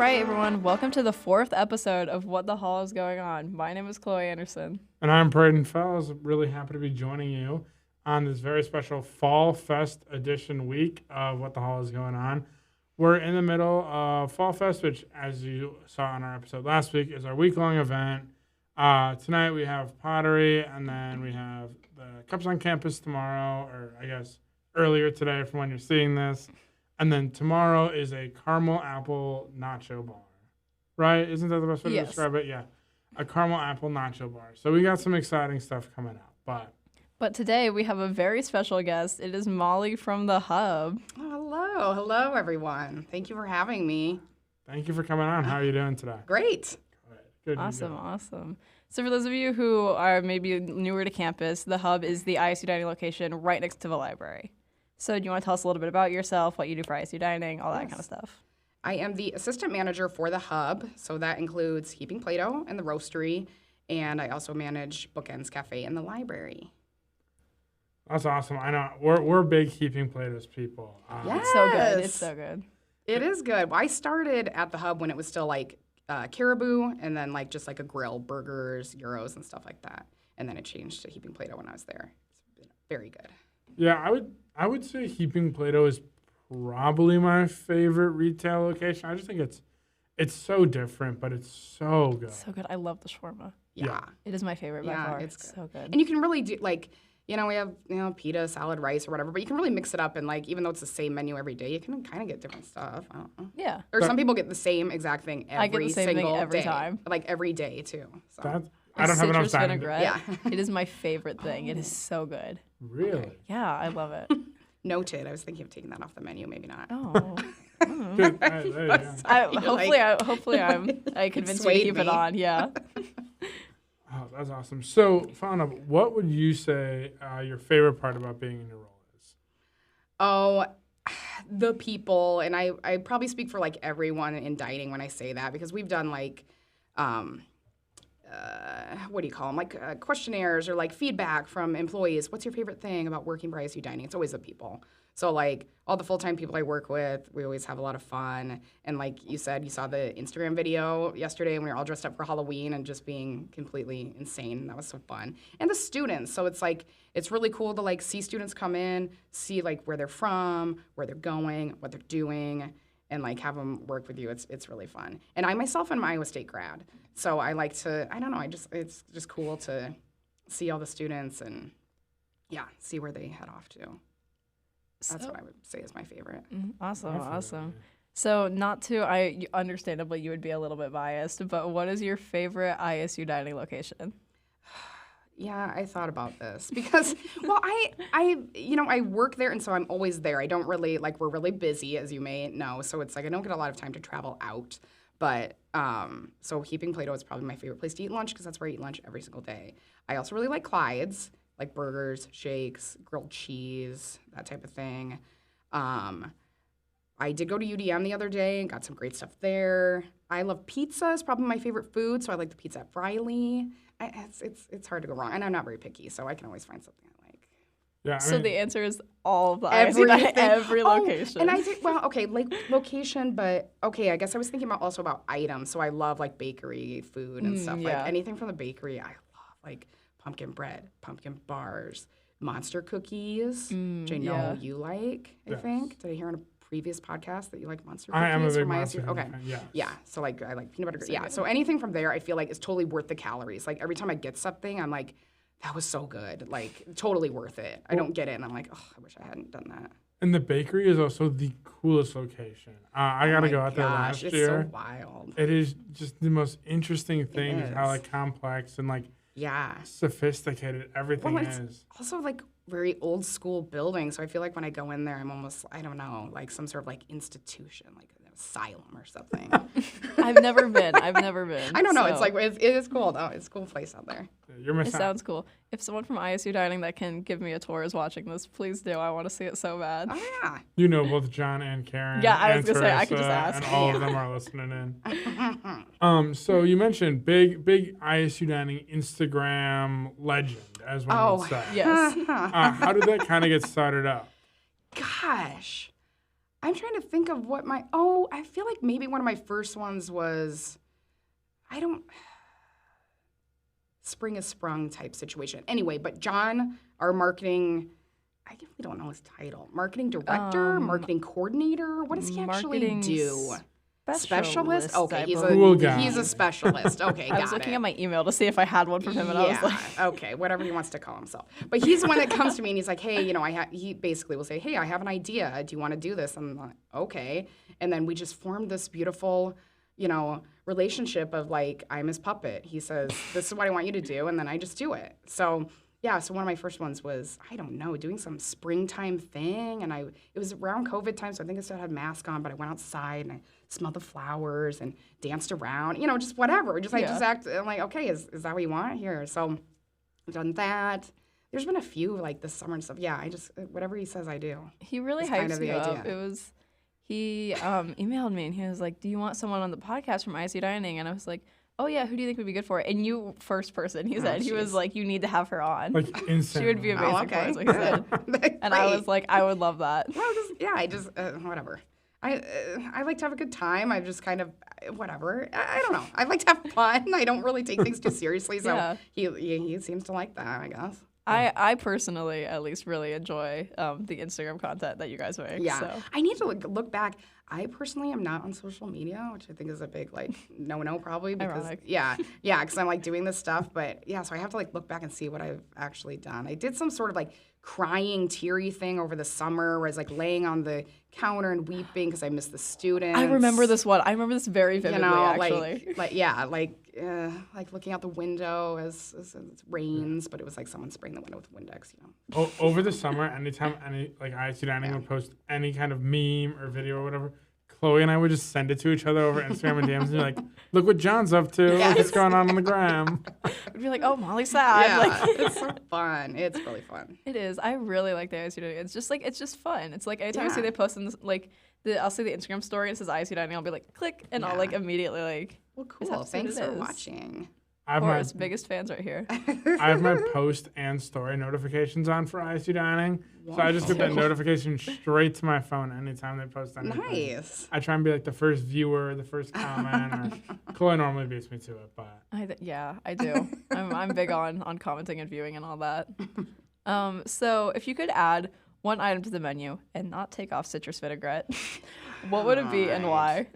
right, everyone. Welcome to the 4th episode of What the Hell is Going On. My name is Chloe Anderson. And I'm Braden Fells. Really happy to be joining you on this very special Fall Fest edition week of What the Hell is Going On. We're in the middle of Fall Fest, which, as you saw on our episode last week, is our week-long event. Tonight we have pottery, and then we have the Cups on Campus tomorrow, or I guess earlier today from when you're seeing this. And then tomorrow is a caramel apple nacho bar, right? Isn't that the best way to describe it? Yeah, a caramel apple nacho bar. So we got some exciting stuff coming out. But today we have a very special guest. It is Molly from the Hub. Oh, hello, everyone. Thank you for having me. Thank you for coming on. How are you doing today? Great. Good. Awesome. So for those of you who are maybe newer to campus, the Hub is the ISU dining location right next to the library. So do you want to tell us a little bit about yourself, what you do for ISU dining, all that kind of stuff? I am the assistant manager for the Hub, so that includes Heaping Play-Doh and the roastery, and I also manage Bookends Cafe and the library. That's awesome. I know we're big Heaping Play-Dohs people. Yes. It's so good. It is good. Well, I started at the Hub when it was still like Caribou and then like just like a grill, burgers, gyros, and stuff like that. And then it changed to Heaping Play-Doh when I was there. It's been very good. Yeah, I would say Heaping Play-Doh is probably my favorite retail location. I just think it's so different, but it's so good. So good. I love the shawarma. Yeah. It is my favorite by far. It's good. So good. And you can really do like, we have, pita, salad, rice, or whatever, but you can really mix it up and like, even though it's the same menu every day, you can kind of get different stuff. I don't know. Yeah. Or some people get the same exact thing every I get the same thing single every day. time. Like every day too. So. I don't have enough Citrus time. vinaigrette. Yeah. It is my favorite thing. It is so good. Really? Yeah, I love it. Noted. I was thinking of taking that off the menu. Maybe not. Oh. Good. There you go. Hopefully I convinced you to swayed keep it me. on. Yeah. Oh, that's awesome. So, following up, what would you say your favorite part about being in your role is? Oh, the people. And I probably speak for like everyone in dining when I say that because we've done like, what do you call them? Like questionnaires or like feedback from employees. What's your favorite thing about working for ISU Dining? It's always the people. So like all the full-time people I work with, we always have a lot of fun. And like you said, you saw the Instagram video yesterday and we were all dressed up for Halloween and just being completely insane. That was so fun. And the students. So it's like, it's really cool to like see students come in, see like where they're from, where they're going, what they're doing, and like have them work with you. It's really fun. And I myself am an Iowa State grad. So I like to, I don't know, it's just cool to see all the students and see where they head off to. That's what I would say is my favorite. Awesome. So understandably you would be a little bit biased, but what is your favorite ISU dining location? Yeah, I thought about this because, well, I work there, and so I'm always there. I don't really, we're really busy, as you may know, so it's like I don't get a lot of time to travel out. But, so Heaping Play-Doh is probably my favorite place to eat lunch because that's where I eat lunch every single day. I also really like Clyde's, like burgers, shakes, grilled cheese, that type of thing. I did go to UDM the other day and got some great stuff there. I love pizza. It's probably my favorite food, so I like the pizza at Briley. It's hard to go wrong, and I'm not very picky, so I can always find something I like. Yeah. So the answer is all of the ISU dining, every location. And I think, location, but okay, I guess I was thinking about items. So I love like bakery food and stuff. yeah. Like anything from the bakery, I love like pumpkin bread, pumpkin bars, monster cookies, which I know you like. I think. Did I hear on a previous podcast that you like monster cookies? I am a big from monster ISU? cookie Okay. fan, yes. Yeah. So like I like peanut butter. So anything from there, I feel like is totally worth the calories. Like every time I get something, I'm like, that was so good. Like totally worth it. I don't get it, and I'm like, oh, I wish I hadn't done that. And the bakery is also the coolest location. I got to go out there last it's year. so wild. It is just the most interesting thing is how is. like complex and like Yeah. sophisticated everything Well, it's is. also like very old school building. So I feel like when I go in there, I'm almost, I don't know, like some sort of like institution, like an asylum or something. I've never been. I don't know. So It's like, it is cool though. It's a cool place out there. You're it missing out. sounds cool. If someone from ISU dining that can give me a tour is watching this, please do. I want to see it so bad. Oh, yeah. You know both John and Karen. Yeah, I was and gonna say, I could just Teresa, ask. And all of them are listening in. So you mentioned big ISU dining Instagram legend, as one would say. Yes. How did that kind of get started up? Gosh. I'm trying to think of what I feel like maybe one of my first ones was, Spring is Sprung type situation. Anyway, but John, our marketing, I really don't know his title. Marketing director, marketing coordinator. What does he actually Marketing do? Specialist. Okay, I he's Cool guy. he's a specialist. Okay, I was looking at my email to see if I had one from him, and I was like, okay, whatever he wants to call himself. But he's the one that comes to me and he's like, hey, he basically will say, hey, I have an idea. Do you want to do this? And I'm like, okay. And then we just formed this beautiful, relationship of like, I'm his puppet. He says, this is what I want you to do. And then I just do it. So yeah, so one of my first ones was, I don't know, doing some springtime thing. And it was around COVID time, so I think I still had a mask on, but I went outside and I smelled the flowers and danced around, just whatever. I just act, I'm like, okay, is that what you want? Here. So I've done that. There's been a few like this summer and stuff. Yeah, I just, whatever he says, I do. he really That's kind hypes of the me up. idea. He emailed me and he was like, do you want someone on the podcast from ICU Dining? And I was like, oh yeah, who do you think would be good for it? And you, first person, he said. He was jeez. like, you need to have her on. Like insane. She would be amazing for it, is what he said. And I was like, I would love that. Well, whatever. I like to have a good time. I just kind of, whatever. I don't know. I like to have fun. I don't really take things too seriously. So Yeah. he seems to like that, I guess. I personally, at least, really enjoy the Instagram content that you guys make. Yeah. So. I need to look back. I personally am not on social media, which I think is a big, no probably. Because, Ironic. Yeah, because I'm, doing this stuff. But, yeah, so I have to, look back and see what I've actually done. I did some sort of, crying, teary thing over the summer where I was, laying on the counter and weeping because I missed the students. I remember this one. I remember this very vividly, actually. Looking out the window as it rains, but it was like someone spraying the window with Windex, Over the summer, anytime ICU Dining would post any kind of meme or video or whatever, Chloe and I would just send it to each other over Instagram and DMs and be like, look what John's up to. Look what's going on the gram. We'd be like, oh, Molly's sad. Yeah, it's so fun. It's really fun. It is. I really like the ICU Dining. It's just fun. It's like anytime I see they post in this, I'll see the Instagram story and it says ICU Dining, I'll be like, click, and I'll immediately Well, just have cool. to see what Thanks it for is. watching. I have Course, biggest fans right here. I have my post and story notifications on for ICU Dining. So I just get that notification straight to my phone anytime they post anything. Nice. I try and be the first viewer, the first comment. Or Chloe normally beats me to it, but I do. I'm big on commenting and viewing and all that. So if you could add one item to the menu and not take off citrus vinaigrette, what would it be and why?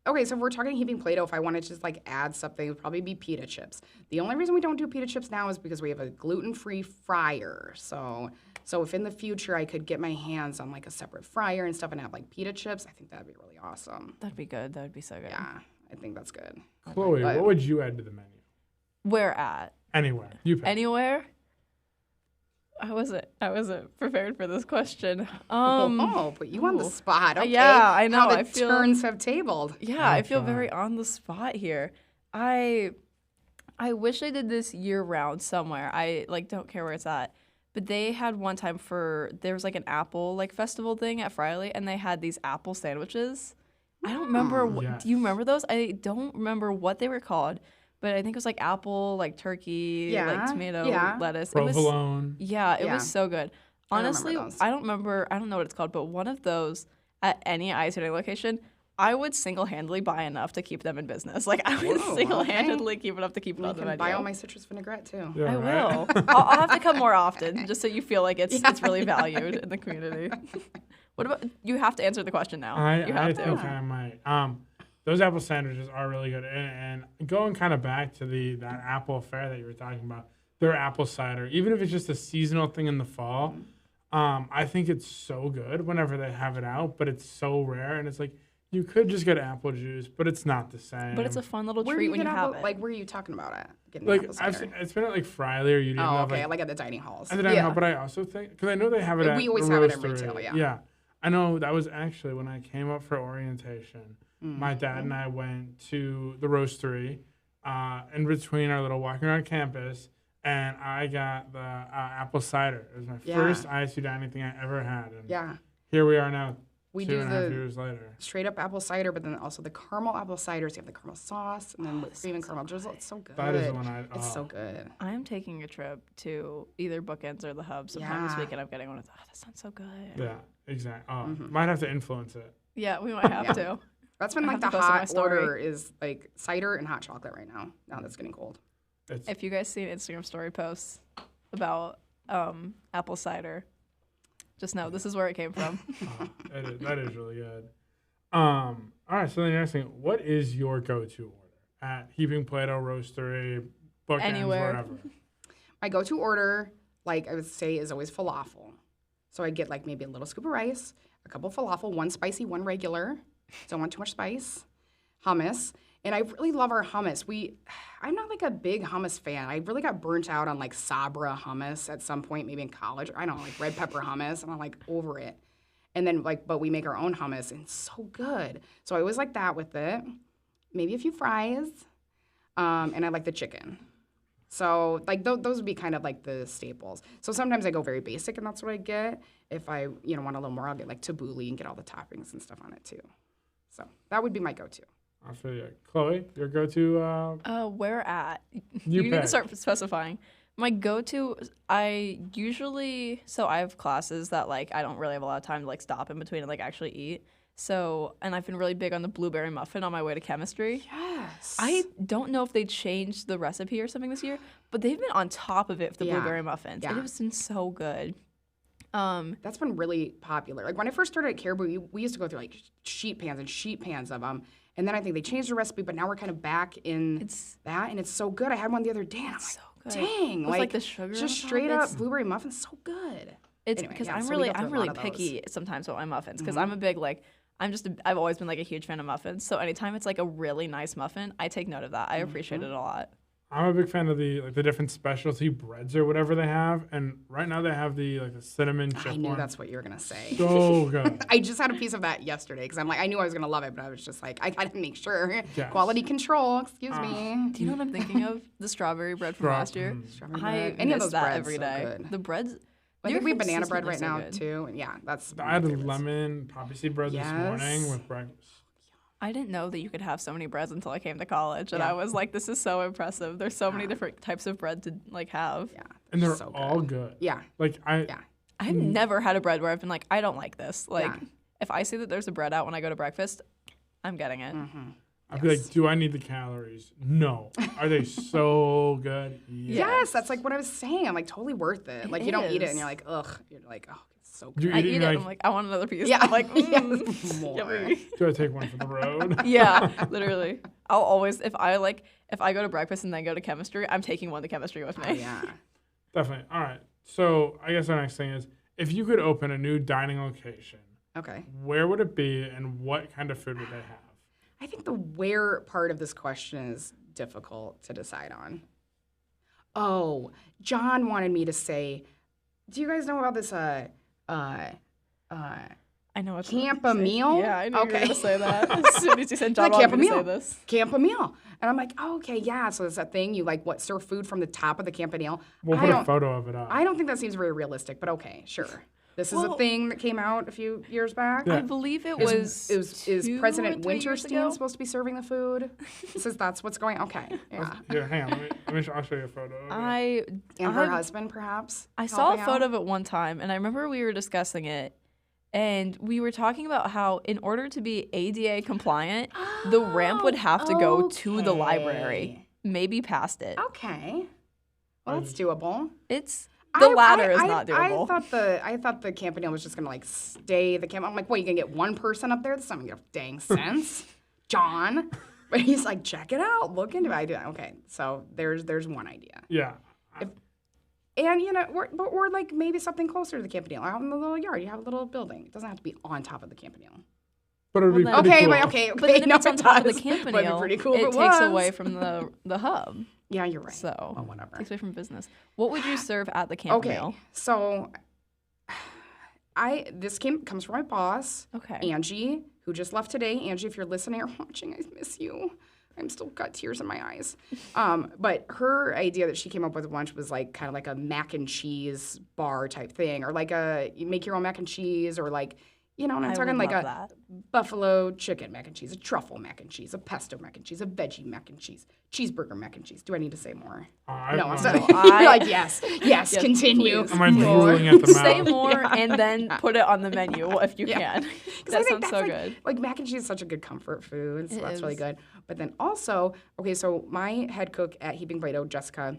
Okay, so if we're talking heaping Play-Doh, if I wanted to just add something, it would probably be pita chips. The only reason we don't do pita chips now is because we have a gluten-free fryer. So if in the future I could get my hands on a separate fryer and stuff and have pita chips, I think that'd be really awesome. That'd be good. That would be so good. Yeah, I think that's good. Chloe, what would you add to the menu? Where at? Anywhere. You pick. Anywhere? I wasn't prepared for this question. Put you on the spot. Okay. Yeah, I know. How the I feel turns have tabled. Yeah, I feel very on the spot here. I wish I did this year round somewhere. I don't care where it's at. But they had one time there was an apple festival thing at Friley, and they had these apple sandwiches. I don't remember. Yes. Do you remember those? I don't remember what they were called, but I think it was apple, turkey, tomato, lettuce. Provolone. It was so good. Honestly, I don't remember those. I don't know what it's called, but one of those at any ICU location, I would single-handedly buy enough to keep them in business. I would single-handedly keep enough to keep it on the menu. Buy all my citrus vinaigrette too. Yeah, I right? will. I'll have to come more often, just so you feel like it's really valued in the community. What about you? Have to answer the question now. You have I to. think I might. Those apple sandwiches are really good. And going kind of back to that apple fair that you were talking about, their apple cider, even if it's just a seasonal thing in the fall, I think it's so good whenever they have it out, but it's so rare. And it's you could just get apple juice, but it's not the same. But it's a fun little Where treat do when you have it. Where are you talking about it? Getting apple I've cider? it's been at Friley or you didn't have at the dining halls. at the dining hall, but I also think, because I know they have it at We always the have it at roastery. retail, yeah. Yeah. I know that was actually when I came up for orientation. My dad and I went to the roastery in between our little walking around campus, and I got the apple cider. It was my first ISU dining thing I ever had. And here we are now, We Two do and a half the years later. straight up apple cider, but then also the caramel apple ciders. You have the caramel sauce and then whipped cream and caramel drizzle. It's so good. That is the one It's so good. I'm taking a trip to either Bookends or the Hub sometime this Yeah. weekend. I'm getting one of those. Oh, that sounds so good. Yeah, exactly. Oh, Mm-hmm. might have to influence it. Yeah, we might have Yeah. to. That's been I like have the to post on my hot story. order is like cider and hot chocolate right now. Now that's getting cold. It's If you guys see an Instagram story posts about apple cider, just know this is where it came from. that is really good. All right, so then the next thing, what is your go-to order at Heaping Plato Roastery, Bookends, Anywhere. wherever? My go-to order, like I would say, is always falafel. So I get like maybe a little scoop of rice, a couple of falafel, one spicy, one regular. Don't want too much spice. Hummus. And I really love our hummus. I'm not like a big hummus fan. I really got burnt out on like Sabra hummus at some point, maybe in college. I don't know, like red pepper hummus, and I'm like over it. And then but we make our own hummus, and it's so good. So I always like that with it. Maybe a few fries, and I like the chicken. So like those would be kind of like the staples. So sometimes I go very basic, and that's what I get. If I want a little more, I'll get like tabbouleh and get all the toppings and stuff on it too. So that would be my go-to. I feel you. Chloe, your go-to? Where at? You need to pick. start specifying. My go-to, I have classes that like I don't really have a lot of time to like stop in between and like actually eat. So, and I've been really big on the blueberry muffin on my way to chemistry. Yes. I don't know if they changed the recipe or something this year, but they've been on top of it with the Yeah. blueberry muffins. Yeah. It has been so good. That's been really popular. Like when I first started at Caribou, we used to go through like sheet pans of them. And then I think they changed the recipe, but now we're kind of back in that, and it's so good. I had one the other day, and I'm like, so good. dang, With, like, the sugar on just top, straight up it's- blueberry muffins, so good. It's Anyway, because yeah, I'm so we really go through I'm a really lot of those. picky sometimes with my muffins because I'm a big like I've always been like a huge fan of muffins. So anytime it's like a really nice muffin, I take note of that. I appreciate it a lot. I'm a big fan of the different specialty breads or whatever they have, and right now they have the cinnamon chip I knew one. that's what you were gonna say. So good. I just had a piece of that yesterday because I'm like, I knew I was gonna love it, but I was just like, I gotta make sure. Yes. Quality control, excuse me. Do you know what I'm thinking of? The strawberry bread from last year. Strawberry I bread. Any of miss those that breads, every so day. good. The breads. I think they're we have banana bread right consistently now so good. too, and yeah, that's. I one had of my favorites. lemon poppy seed bread this morning Yes. with breakfast. I didn't know that you could have so many breads until I came to college, and Yeah. I was like, "This is so impressive." There's so many different types of bread to like have. Yeah, And they're so all good. Yeah, Like yeah. I've never had a bread where I've been like, "I don't like this." Like, Yeah. if I see that there's a bread out when I go to breakfast, I'm getting it. I'd be like, do I need the calories? No. Are they so good? Yes, that's like what I was saying. I'm like totally worth it. Like you don't eat it is. and you're like, ugh. You're like, oh, it's so good. You I eat it, eat it, and you're and like, I'm like, I want another piece. Yeah, I'm like, yes, more. yummy. do I take one for the road? Yeah, literally. I'll always if I go to breakfast and then go to chemistry, I'm taking one to chemistry with me. Oh, yeah. Definitely. All right. So I guess our next thing is, if you could open a new dining location, Okay. where would it be and what kind of food would they have? I think the where part of this question is difficult to decide on. Oh, John wanted me to say, do you guys know about this I know it's Camp-a-meal? Yeah, I knew you were Okay. gonna say that. As soon as you said John Like wanted me to say Camp-a-meal. this. Camp-a-meal? And I'm like, oh, okay, yeah. So it's that thing you like serve food from the top of the Camp-a-meal. We'll I put a don't- photo of it up. I don't think that seems very realistic, but okay, sure. This is a Well- thing that came out a few years back. Yeah. I believe it was. Is 2 or President 3 years Winterstein ago? supposed to be serving the food? Says that's what's going. Okay, yeah. Here, hang on. I'll show you a photo. Of it. And her I- husband, perhaps. I saw a helping photo out? of it one time, and I remember we were discussing it, and we were talking about how in order to be ADA compliant, the ramp would have to go to the library, maybe past it. Okay. Well, that's doable. It's the ladder is I- not doable. I thought the Campanile was just gonna like stay the camp. I'm like, what? You gonna get one person up there? This doesn't make no dang sense, John. But he's like, check it out, look into it. I do. Okay, so there's one idea. Yeah. And you know, or like maybe something closer to the Campanile, out in the little yard. You have a little building. It doesn't have to be on top of the Campanile. But it would be Well, pretty Okay, cool. but okay. But then if no, it's on it top of the does. campanile, Would be pretty cool if it it takes was. away from the hub. Yeah, you're right. So Well, whatever. takes away from business. What would you serve at the Okay, campanile? so this comes from my boss, Okay. Angie, who just left today. Angie, if you're listening or watching, I miss you. I'm still got tears in my eyes. But her idea that she came up with at lunch was like kind of like a mac and cheese bar type thing, or like you make your own mac and cheese, or like You know, and I'm I talking would like love a that. buffalo chicken mac and cheese, a truffle mac and cheese, a pesto mac and cheese, a veggie mac and cheese, cheeseburger mac and cheese. Do I need to say more? No, I'm sorry. No, You're like, yes, Yes, continue. please. Am I drooling at the Say mouth? more and then put it on the menu if you can. 'Cause I That think sounds that's so like, good. Like mac and cheese is such a good comfort food, so It that's really is. good. But then also, okay, so my head cook at Heaping Play-Doh, Jessica,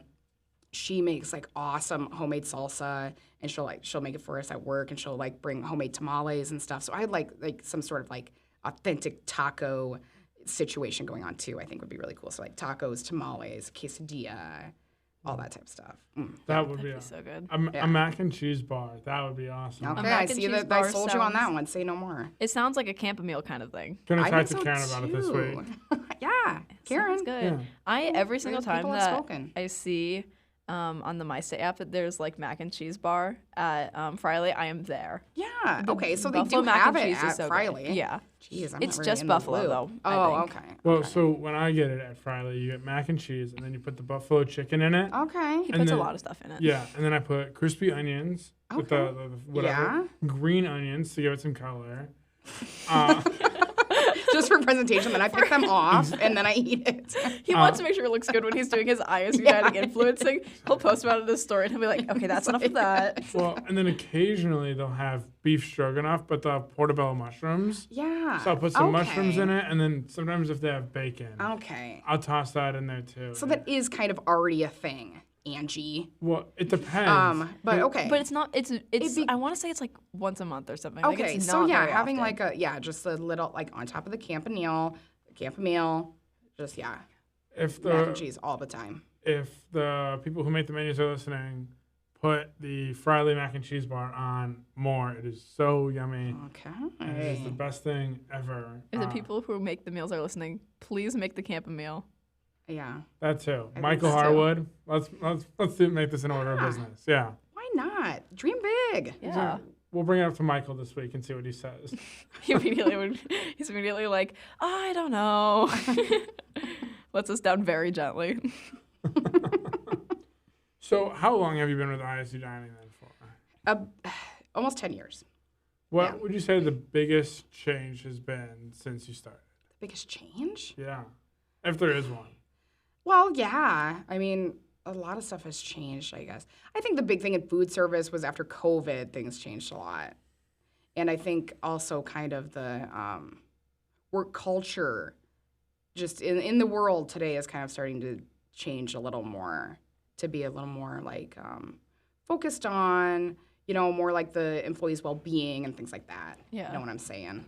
she makes like awesome homemade salsa, and she'll make it for us at work, and she'll like bring homemade tamales and stuff. So I had like some sort of like authentic taco situation going on too. I think would be really cool. So like tacos, tamales, quesadilla, all that type of stuff. That would be That'd be awesome. so good. A mac and cheese bar. That would be awesome. Okay, mac I and see cheese that I bar sold you on that sounds- one. Say no more. It sounds like a camp meal kind of thing. Gonna I talk think to Karen about it this week. Yeah, Karen. Sounds good. Yeah. Every single time people have that spoken. I see on the MyStay app that there's like mac and cheese bar at Friley, I am there. Yeah. Okay, so they Buffalo do mac have and it cheese is at so good. Friley. Yeah. Jeez, I'm It's not really just in the buffalo, loop. though, I Oh, think. okay. Well, so when I get it at Friley, you get mac and cheese, and then you put the buffalo chicken in it. Okay. He And puts a then- lot of stuff in it. Yeah, and then I put crispy onions with the whatever, Yeah. green onions to give it some color. Just for presentation, then I pick them off and then I eat it. He wants to make sure it looks good when he's doing his ISU dining influencing. He'll post about it in his story and he'll be like, okay, that's enough of that. Well, and then occasionally they'll have beef stroganoff, but they'll have portobello mushrooms. Yeah. So I'll put some mushrooms in it, and then sometimes if they have bacon, Okay. I'll toss that in there too. So that is kind of already a thing, Angie. Well, it depends. But okay. But it's not, it's be- I want to say it's like once a month or something. Like, Okay, it's so not yeah, very having often. like just a little like on top of the campanile, just if mac and the cheese all the time. if the people who make the menus are listening, put the Friley mac and cheese bar on more. It is so yummy. And it is the Okay. best thing ever. If the people who make the meals are listening, please make the camp a meal. Yeah. That too. think Michael so, too. Harwood. Let's make this an order of Yeah. business. Yeah. Why not? Dream big. Yeah. We'll bring it up to Michael this week and see what he says. He's immediately like, I don't know. Lets us down very gently. So, how long have you been with ISU Dining then for? Almost 10 years. What Yeah. would you say the biggest change has been since you started? The biggest change? Yeah, if there is one. Well, yeah. I mean, a lot of stuff has changed, I guess. I think the big thing in food service was after COVID, things changed a lot. And I think also kind of the work culture just in the world today is kind of starting to change a little more, to be a little more like focused on, more like the employees' well-being and things like that. Yeah. You know what I'm saying?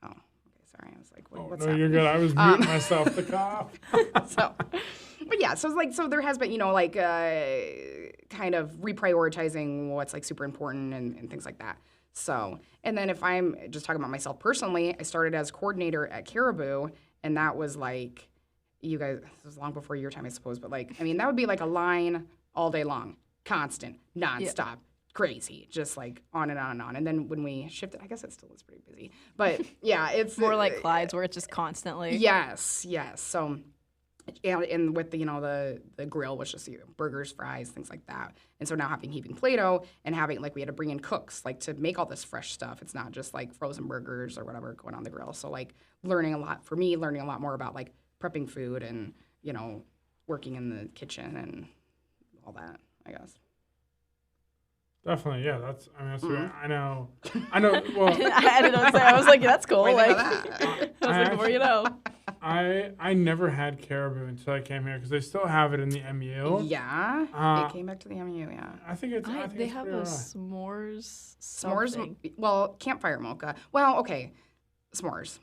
Oh, okay, sorry. I was like, Oh, what's no, that? you're good. I was muting myself to cough. So, but yeah, so there has been, kind of reprioritizing what's like super important and things like that. So, and then if I'm just talking about myself personally, I started as coordinator at Caribou, and that was like, you guys, this was long before your time, I suppose, but like, I mean, that would be like a line all day long, constant, nonstop. Crazy, just like on and on and on. And then when we shifted, I guess it still is pretty busy. But yeah, it's More like Clyde's where it's just constantly. Yes. So, and with the grill was just burgers, fries, things like that. And so now having Heaping Play-Doh and having we had to bring in cooks like to make all this fresh stuff. It's not just like frozen burgers or whatever going on the grill. So like learning a lot more about like prepping food and working in the kitchen and all that, I guess. Definitely, yeah. That's I know. Well, I didn't know what to say. I was like, that's cool. Wait, Like, that. I was like, the more you know. I never had Caribou until I came here because they still have it in the MU. Yeah, it came back to the MU. Yeah, I think it's. I think They it's have pretty a alright. s'mores s'mores. something. Well, campfire mocha. Well, okay, s'mores.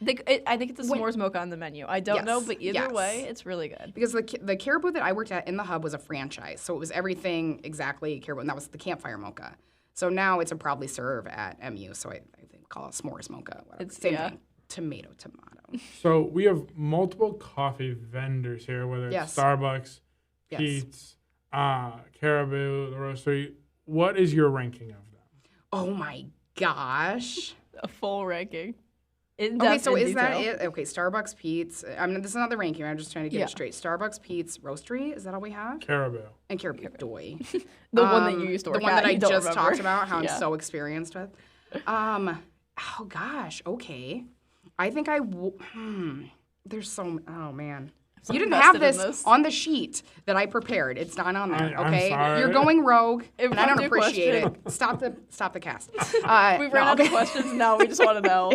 I think it's a s'mores mocha on the menu. I don't know, Yes, but either yes. way, it's really good. Because the Caribou that I worked at in the hub was a franchise, so it was everything exactly Caribou, and that was the campfire mocha. So now it's a proudly serve at MU, so I think call it s'mores mocha. Whatever. It's- Same yeah. thing. Tomato. So we have multiple coffee vendors here, whether it's Yes. Starbucks, Yes. Pete's, Caribou, the Roastery. What is your ranking of them? Oh my gosh. A full ranking. Okay, so is that it? Okay, Starbucks, Pete's. I mean, this is not the ranking. I'm just trying to get Yeah. it straight. Starbucks, Pete's, Roastery. Is that all we have? Caribou. And Caribou Doy. The one that you used to work The one at, that I you don't just remember. talked about, how Yeah. I'm so experienced with. Oh gosh. Okay. I think there's oh man. You didn't have invested in this this. on the sheet that I prepared. It's not on there. I'm Okay. sorry. You're going rogue, and I don't Impromptu appreciate question. it. Stop the cast. We've no, run out okay. of questions now. We just want to know.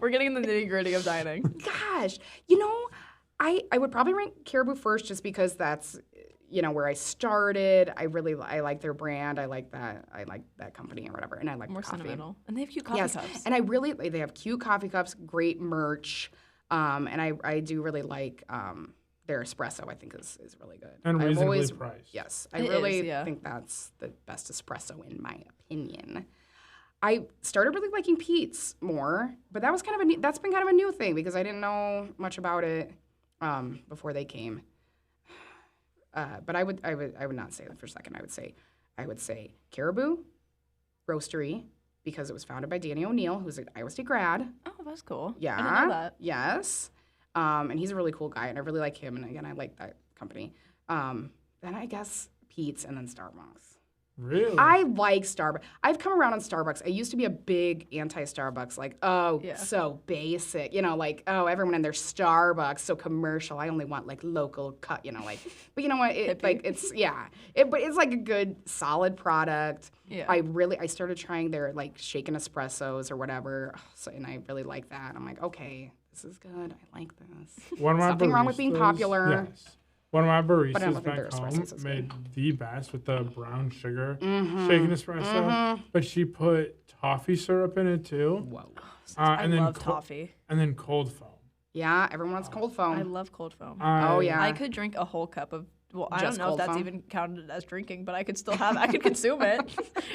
We're getting in the nitty gritty of dining. Gosh, I would probably rank Caribou first just because that's where I started. I like their brand. I like that company or whatever, and I like More the coffee. sentimental. And they have cute coffee Yes, cups. and they have cute coffee cups, great merch, and I do really like their espresso. I think is really good. And I've reasonably always- priced. Yes, I It really is, yeah. think that's the best espresso in my opinion. I started really liking Pete's more, but that's been kind of a new thing because I didn't know much about it before they came. But I would not say that for a second. I would say Caribou Roastery because it was founded by Danny O'Neill, who's an Iowa State grad. Oh, that's cool. Yeah. I didn't know that. Yes. And he's a really cool guy, and I really like him. And again, I like that company. Then I guess Pete's and then Starbucks. Really? I like Starbucks. I've come around on Starbucks. I used to be a big anti-Starbucks, like, Yeah. so basic, like, everyone in their Starbucks, so commercial. I only want like local cut, like. But you know what? It Hippie. like it's but it's like a good solid product. Yeah. I started trying their like shaken espressos or whatever, and I really like that. I'm like, okay, this is good. I like this. One of my Nothing wrong with being baristas- popular. Yes. One of my But I baristas don't think back their home espressos is made the best with the brown sugar Mm-hmm. shaken espresso, but she put toffee syrup in it too, Whoa. I and then love toffee. and then cold foam. Yeah, everyone wants cold foam. I love cold foam. Oh, yeah. I could drink a whole cup of. Well, I don't Just know if cold that's foam? even counted as drinking, but I could consume it.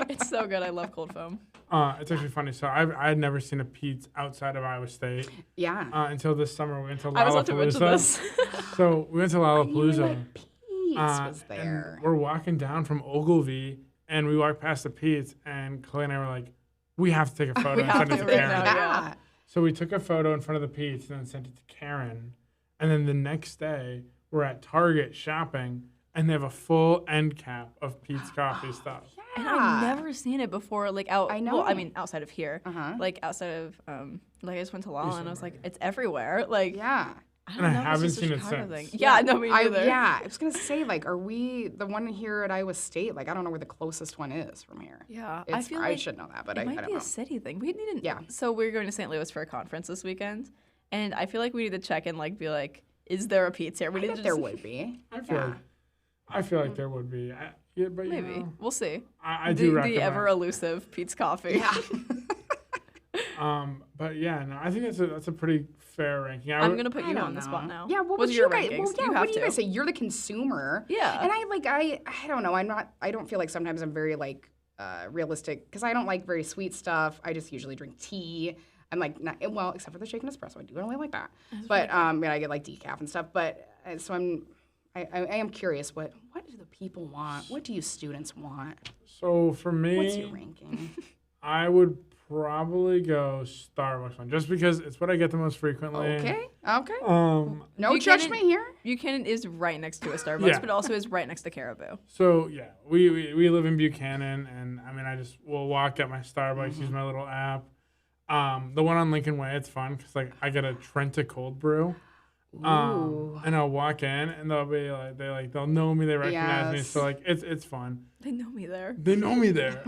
It's so good. I love cold foam. It's actually funny. So I had never seen a Pete's outside of Iowa State Yeah. until this summer. We went to I was about to mention this. Lollapalooza. So we went to Lollapalooza. Pete's was there. And we're walking down from Ogilvy, and we walked past the Pete's, and Clay and I were like, we have to take a photo We and have send it to to right Karen. now, yeah. So we took a photo in front of the Pete's and then sent it to Karen. And then the next day, we're at Target shopping, and they have a full end cap of Pete's coffee stuff. And I've never seen it before, like out. I know. Well, I mean, outside of here, Uh-huh. like outside of, like I just went to Lala and I was like, it's everywhere. Like, Yeah. I And don't I know if haven't it's just a seen it Chicago since. thing. Yeah, no, me neither. I was gonna say, like, are we the one here at Iowa State? Like, I don't know where the closest one is from here. Yeah, It's, I feel I like should know that, but it I might don't be know. a city thing. We need to. Yeah. So we're going to St. Louis for a conference this weekend, and I feel like we need to check and like be like, is there a Pete's here? We I need bet to there just would be. I feel like there would be. Yeah, but you maybe know, we'll see. I do the recommend. ever elusive Pete's coffee. Yeah. But yeah, no, I think that's a pretty fair ranking. I'm gonna put I you don't on the spot now. Yeah, what What's would your you guys? rankings? Well, yeah, you what have do you to. guys say? You're the consumer. Yeah. And I don't know. I don't feel like sometimes I'm very like realistic because I don't like very sweet stuff. I just usually drink tea. I'm like, well, except for the shaken espresso, I do really like that. But I get like decaf and stuff. But so I am curious. What do the people want? What do you students want? So for What's your me, ranking? I would probably go Starbucks one, just because it's what I get the most frequently. Okay. Um, No Buchanan- judgment here. Buchanan is right next to a Starbucks, Yeah. but also is right next to Caribou. So yeah, we live in Buchanan, and I mean, I just will walk at my Starbucks, use my little app. The one on Lincoln Way, it's fun because like I get a Trenta cold brew. And I'll walk in, and they'll be like, they'll know me, they recognize me, Yes. so like it's fun. They know me there. They know me there.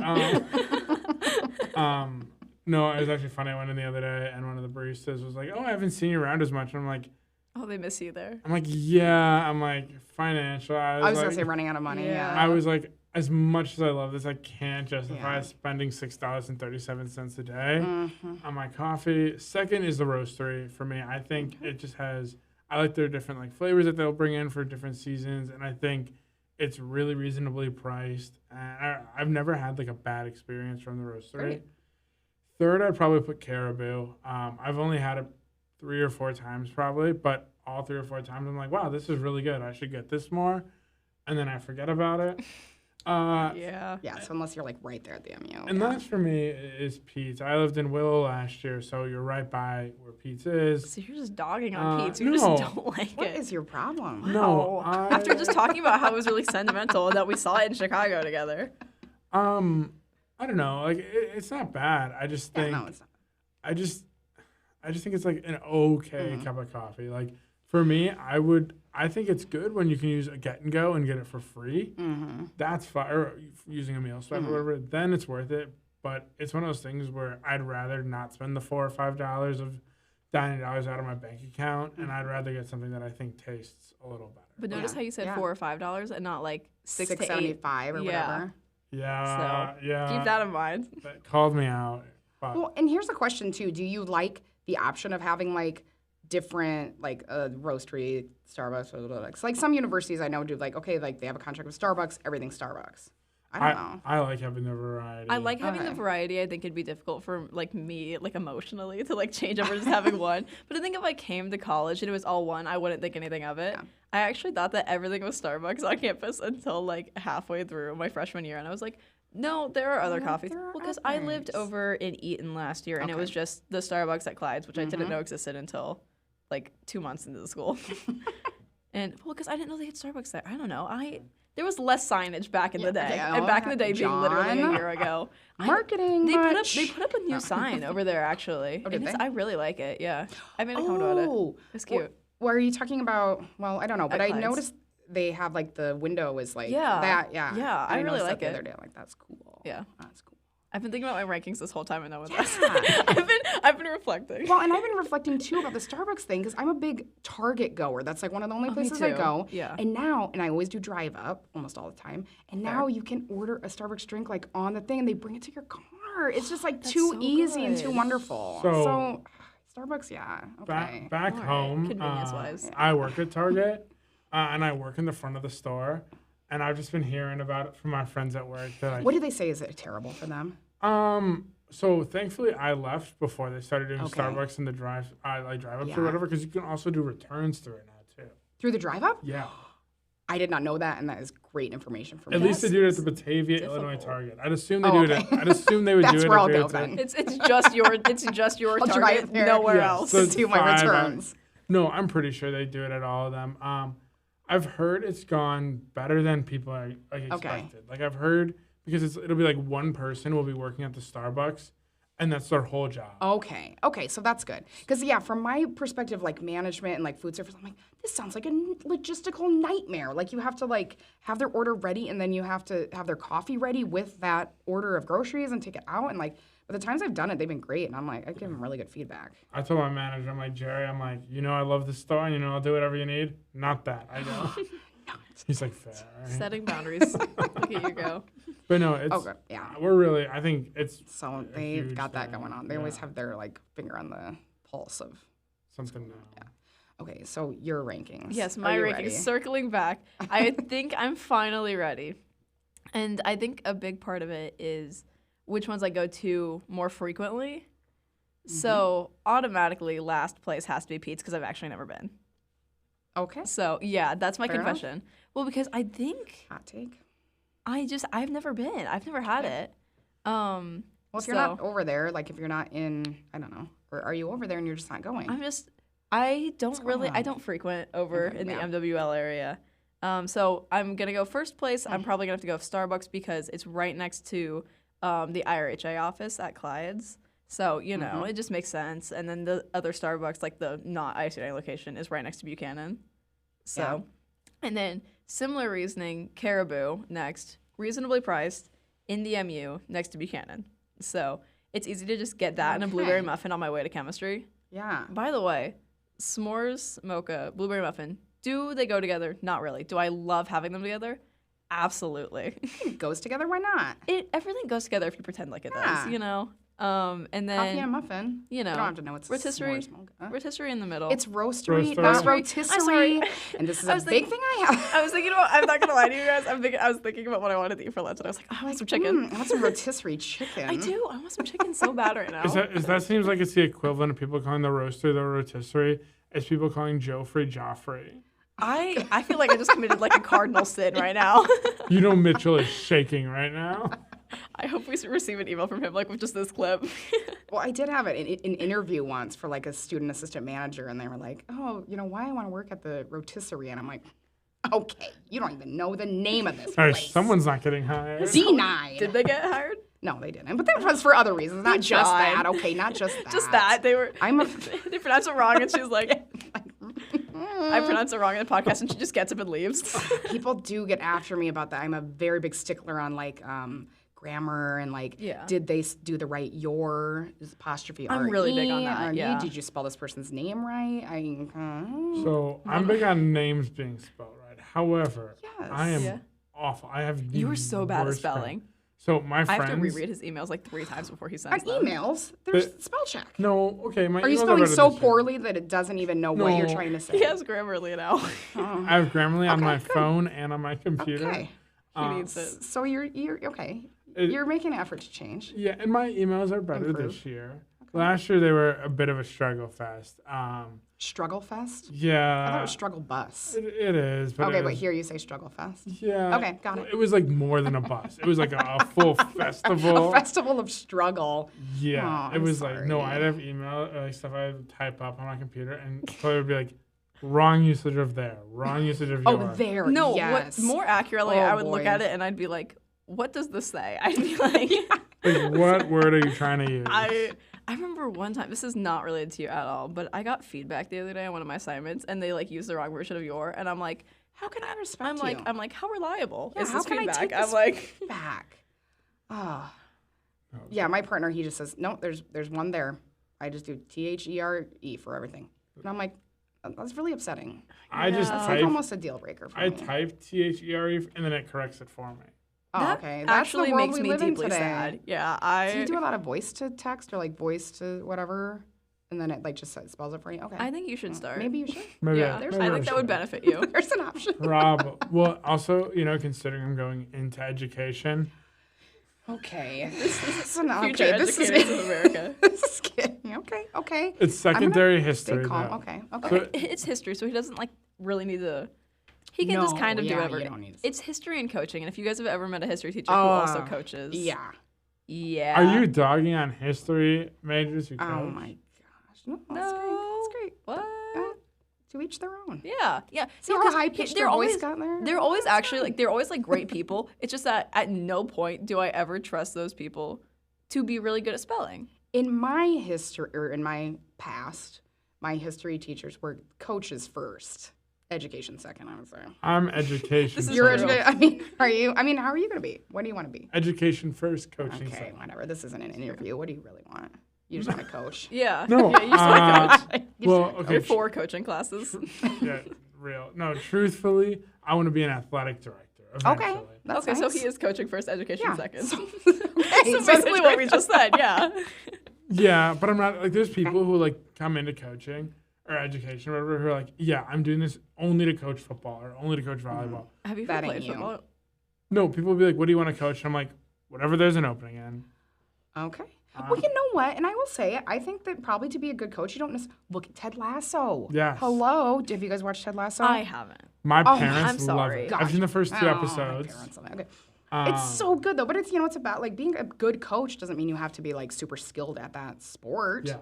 No, it was actually funny. I went in the other day, and one of the baristas was like, "Oh, I haven't seen you around as much." And I'm like, Oh, they miss you there. "Yeah." I'm like, financial. I was like, gonna say running out of money. Yeah. I was like, as much as I love this, I can't justify Yeah. spending $6.37 a day Mm-hmm. on my coffee. Second is the roastery for me. I think it just has. I like their different like flavors that they'll bring in for different seasons, and I think it's really reasonably priced. And I've never had like a bad experience from the roastery. Great. Third, I'd probably put Caribou. I've only had it 3 or 4 times probably, but all 3 or 4 times I'm like, wow, this is really good. I should get this more, and then I forget about it. Yeah. Yeah. So unless you're like right there at the MU. And yeah. last for me is Pete's. I lived in Willow last year, so you're right by where Pete's is. So you're just dogging on Pete's. You no. just don't like What it. is your problem? No, Wow. After just talking about how it was really sentimental and that we saw it in Chicago together. I I don't know. Like it's not bad. I just Yeah, think no, it's not. I just think it's like an okay cup of coffee. Like for me, I think it's good when you can use a Get and Go and get it for free. That's fine. Or using a meal swipe or whatever, then it's worth it. But it's one of those things where I'd rather not spend the $4 or $5 of dining dollars out of my bank account, and I'd rather get something that I think tastes a little better. But notice Yeah, how you said yeah. $4 or $5 and not like $6 to $8. $6.75 or Yeah. whatever. Yeah, yeah. Keep that in mind. That called me out. But Well, and here's the question too: do you like the option of having like different like roastery Starbucks? Or like some universities I know do like okay, like they have a contract with Starbucks, everything's Starbucks. I don't know. I like having the variety. I like having the Okay. variety. I think it'd be difficult for like me, like emotionally, to like change over just having one. But I think if I came to college and it was all one, I wouldn't think anything of it. Yeah. I actually thought that everything was Starbucks on campus until like halfway through my freshman year, and I was like, no, there are other coffees. there are Well, because I lived others. over in Eaton last year, and it Okay. was just the Starbucks at Clyde's, which I didn't know existed until like 2 months into the school. And well, because I didn't know they had Starbucks there. I don't know. There was less signage back in the day, yeah, and back in the day being literally a John. year ago. Marketing. They much? put up a new sign over there actually, Oh, did and they? I really like it. Yeah, I made a comment about it. Oh, It's cute. What are you talking about? Well, I don't know, but I Clyde's. noticed they have like the window is like Yeah. that. Yeah. Yeah, And I really noticed that like the it. other day. I'm like, that's cool. Yeah. That's cool. I've been thinking about my rankings this whole time, and no one does. Yeah. I've been reflecting. Well, and I've been reflecting too about the Starbucks thing because I'm a big Target goer. That's like one of the only me places I too. go. Yeah. And now, and I always do drive up almost all the time. And now you can order a Starbucks drink like on the thing and they bring it to your car. It's just like too so easy and good. too wonderful. So- So, Starbucks, yeah. Okay. Back All right. home, Convenience-wise. I work at Target, and I work in the front of the store, and I've just been hearing about it from my friends at work. That like, What do they say? Is it terrible for them? So thankfully I left before they started doing Okay. Starbucks in the drive-ups Yeah. or whatever, because you can also do returns through it now too. Through the drive up? Yeah. I did not know that, and that is great information for me. At least they do it at the That's Batavia, Illinois difficult. Target. I'd assume they Oh, do okay. it. I'd assume they would That's do it. where if I'll they go were to- then. It's just your I'll drive target, there. nowhere Yeah, else. so To it's do my 5 returns. No, I'm pretty sure they do it at all of them. I've heard it's gone better than people are like expected. Like I've heard because it'll be like one person will be working at the Starbucks, and that's their whole job. Okay, so that's good. Because, yeah, from my perspective, like management and like food service, I'm like, this sounds like a logistical nightmare. Like you have to like have their order ready and then you have to have their coffee ready with that order of groceries and take it out. And like, but the times I've done it, they've been great. And I'm like, I give them really good feedback. I told my manager, I'm like, Jerry, I'm like, I love the store, and I'll do whatever you need. Not that, I know. He's like, fair. Right? Setting boundaries. Look at you go. But no, it's Okay, yeah. we're really. I think it's So a they've huge got that thing. going on. They always Yeah. have their like finger on the pulse of. something new. Okay, so your rankings. Yes, Are my you rankings. ready? Circling back, I think I'm finally ready. And I think a big part of it is which ones I go to more frequently. So automatically, last place has to be Pete's because I've actually never been. Okay. So yeah, that's my Fair enough. confession. Well, because I think Hot take. I've never been. I've never had it. Well, if you're not over there, like if you're not in, I don't know, or are you over there and you're just not going? I don't going really, I on? don't frequent over Okay, in the yeah. MWL area. So I'm going to go first place. I'm probably going to have to go Starbucks because it's right next to the IRHA office at Clyde's. So, it just makes sense. And then the other Starbucks, like the not ICA location, is right next to Buchanan. So, and then similar reasoning, Caribou next, reasonably priced in the MU next to Buchanan. So it's easy to just get that and a blueberry Okay. muffin on my way to chemistry. Yeah. By the way, s'mores, mocha, blueberry muffin, do they go together? Not really. Do I love having them together? Absolutely. It goes together. Why not? Everything goes together if you pretend like it Yeah. does, And then Coffee and a muffin. you know, You don't have to know it's a rotisserie, s'mores mocha. rotisserie in the middle. It's roastery, Roastery. not Roastery. I'm sorry. rotisserie. And this is I a was big thinking- thing I have. I was thinking about. I'm not gonna lie to you guys. I was thinking about what I wanted to eat for lunch, and I was like, oh, I want some chicken. I want some rotisserie chicken. I do. I want some chicken so bad right now. That seems like it's the equivalent of people calling the roaster the rotisserie as people calling Joffrey Joffrey. I feel like I just committed like a cardinal sin right now. Mitchell is shaking right now. I hope we receive an email from him like with just this clip. Well, I did have an interview once for like a student assistant manager, and they were like, "Oh, why I want to work at the rotisserie?" And I'm like, "Okay, you don't even know the name of this All right, place." someone's not getting hired. denied. Did they get hired? No, they didn't. But that was for other reasons, not just tried. that. Okay, not just that. Just that. They pronounced it wrong, and she's like, I pronounced it wrong in the podcast, and she just gets up and leaves. People do get after me about that. I'm a very big stickler on like grammar and like, did they do the right your apostrophe? I'm really big on that. or Yeah. Did you spell this person's name right? So I'm big on names being spelled right. However, Yes. I am Yeah. awful. I have the You were so bad at worst spelling. spelling. So my I friends. have to reread his emails like 3 times before he On sends them. emails, there's But- spell check. No, okay. My Are you emails spelling better so this year. poorly that it doesn't even know what you're No. trying to say? He has Grammarly now. I have Grammarly on my good. phone and on my computer. Okay. He needs it. So you're okay. It- You're making an effort to change. Yeah, and my emails are better Improve. this year. Last year they were a bit of a struggle fest. Struggle fest? I thought it Yeah, was struggle bus. it is. But Okay, it but was- here you say struggle fest. Yeah. Okay, got it. It was like more than a bus. It was like a full festival. A festival of struggle. Yeah, Aw, it I'm was like no. sorry. I'd have email like stuff I would type up on my computer, and Chloe would be like, "Wrong usage of there. Wrong usage of your." Oh, there. No, yes. what more accurately, Oh, I would look boy. at it and I'd be like, what does this say? I'd be like, Like, what word are you trying to use? I remember one time, this is not related to you at all, but I got feedback the other day on one of my assignments and they like used the wrong version of your, and I'm like, How can I respect I'm you? like, how reliable Yeah, is how this can I feedback? take I'm this like, back. Oh. Yeah, my partner, he just says, no, there's one there. I just do THERE for everything. And I'm like, that's really upsetting. I just That's like type. almost a deal breaker for I me. type THERE and then it corrects it for me. Oh, that okay. That's actually the world makes we me live in deeply today. sad. Yeah, Do you do a lot of voice to text or like voice to whatever, and then it like just spells it for you? Okay. I think you should start. Maybe you should. Maybe Yeah, there's I an think that would benefit. benefit you. There's an option. Probably. Well, also, considering I'm going into education, Okay. This is an Future okay. This is educators of America. this is getting okay. it's secondary Stay history. calm. though. Okay. So- It's history, so he doesn't like really need to. He can just No, kind of do yeah, whatever. you don't need to- It's history and coaching, and if you guys have ever met a history teacher who also coaches, Yeah. yeah. Are you dogging on history majors who coach? Oh my gosh. No, that's great. No. That's great. What? To each their own. Yeah, yeah. See No, how 'cause high pitched they're their voice always got there? they're always actually like they're always like great people. It's just that at no point do I ever trust those people to be really good at spelling. In my history, or in my past, my history teachers were coaches first, education second, I would say. I'm education. This is You're first. true. educated. I mean, are you? I mean, how are you going to be? What do you want to be? Education first, coaching Okay, second. whatever. This isn't an interview. What do you really want? You just want to coach. Yeah. No, Yeah, you just want to coach. Well, okay. You're 4 coaching classes. Yeah, real. No, truthfully, I want to be an athletic director. Okay, Eventually. that's Okay, so nice. he is coaching first, education Yeah. second. So, So okay, so basically what we just said, yeah. Yeah, but I'm not like there's people who like come into coaching or education or whatever who are like, yeah, I'm doing this only to coach football or only to coach volleyball. Have you That ever ain't played you. football? No, people will be like, what do you want to coach? And I'm like, whatever there's an opening in. Okay. Well, you know what? And I will say, I think that probably to be a good coach, you don't necessarily look at Ted Lasso. Yes. Hello. Have you guys watched Ted Lasso? I haven't. My Oh, parents I'm love sorry. it. Gosh. I've seen the first 2 Oh, episodes. my parents love it. Okay. It's so good though, but it's it's about like being a good coach doesn't mean you have to be like super skilled at that sport. Yes.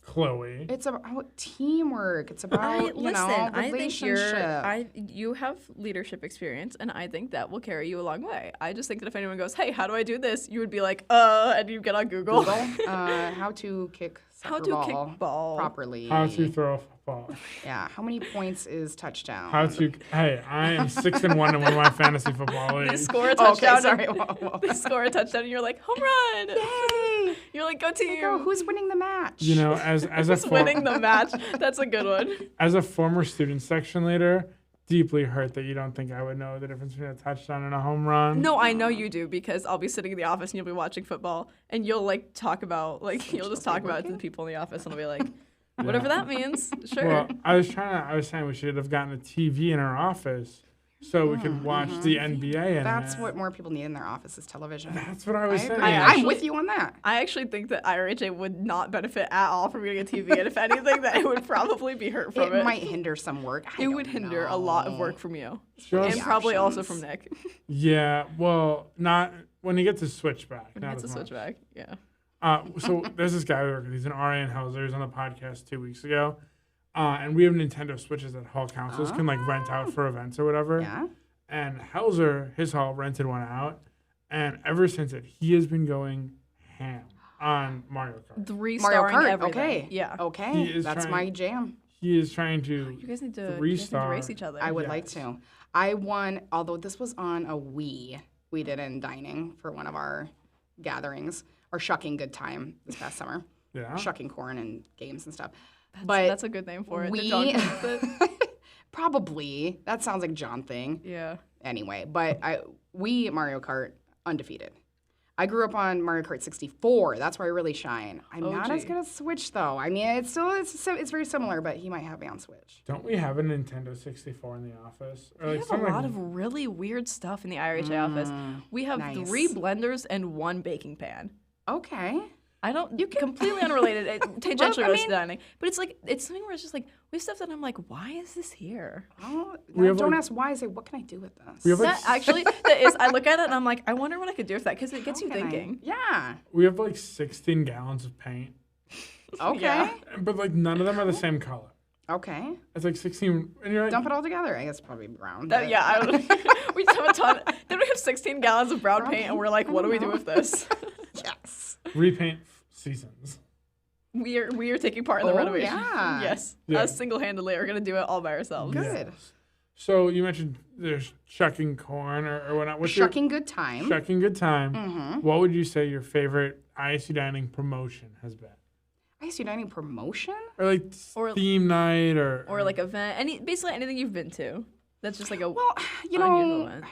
Chloe. It's about teamwork. It's about I think relationship. you have leadership experience, and I think that will carry you a long way. I just think that if anyone goes, "Hey, how do I do this?" you would be like, and you get on Google. Google how to kick How soccer to ball kick ball. properly. How to throw a football. Yeah. How many points is touchdown? How to? Hey, I am 6-1 in one of my fantasy football They leagues. score a Okay, touchdown. sorry. and- Whoa, whoa. They score a touchdown, and you're like, "Home run!" Yay! You're like, "Go team!" Go. Who's winning the match? You know, as a Who's winning the match? That's a good one. as a former student section leader, deeply hurt that you don't think I would know the difference between a touchdown and a home run. No, I know you do because I'll be sitting in the office and you'll be watching football and you'll like talk about you'll just talk about it to the people in the office and I'll be like, whatever that means, sure. Well, I was saying we should have gotten a TV in our office so we could watch the NBA in That's it. what more people need in their office is television. That's what I was I saying. agree. I'm actually- with you on that. I actually think that IRHA would not benefit at all from getting a TV, and if anything, that it would probably be hurt from It it. might hinder some work. It would hinder a lot of work from you, Just- and probably also options. from Nick. Yeah, well, not when he gets a switchback. When he not gets a as much. switchback, yeah. So there's this guy we work with. He's an RA in Helzer. He was on the podcast 2 weeks ago. And we have Nintendo Switches that hall councils can like rent out for events or whatever. Yeah. And Helzer, his hall rented one out. And ever since it, he has been going ham on Mario Kart. Mario Restarring Kart. everything. Okay. Yeah. He Okay. is That's trying- my jam. He is trying to You guys need to restart. race each other. I would like Yes. to. I won, although this was on a Wii we did in dining for one of our gatherings, or Shucking Good Time this past summer. Yeah. Shucking corn and games and stuff. That's a good name for it. Did John come up with it? Probably. That sounds like John thing. Yeah. Anyway, but we Mario Kart undefeated. I grew up on Mario Kart 64. That's where I really shine. I'm not as OG. good at Switch though. I mean, it's very similar, but he might have me on Switch. Don't we have a Nintendo 64 in the office? Or We like have a something lot like- of really weird stuff in the IRHA office. We have nice. 3 blenders and 1 baking pan. Okay. I don't. Completely unrelated, tangentially Well, I related to mean- dining, but it's like it's something where it's just like we have stuff that I'm like, why is this here? Oh, We have, don't like- ask why. Say, what can I do with this? We have like That actually, that is. I look at it and I'm like, I wonder what I could do with that because it gets you How can I- thinking. Yeah. we have like 16 gallons of paint, Okay. Yeah. but like none of them are the same color. Okay. It's like 16, and you're like, Dump it all together. I guess probably brown. That, but- yeah, I don't. We just have a ton. Then we have 16 gallons of brown paint, and we're like, what do we do with this? Yes. repaint seasons. We are taking part in the Oh, renovation. yeah. Yes, Yeah. us single-handedly are gonna do it all by ourselves. Good. Yes. So you mentioned there's shucking corn or whatnot. What's your Shucking Good Time. shucking good time? Mm-hmm. What would you say your favorite ISU dining promotion has been? I used to do any promotion? Or like Or- theme night or Or like event, basically anything you've been to. That's just like a Well, you unusual know, one.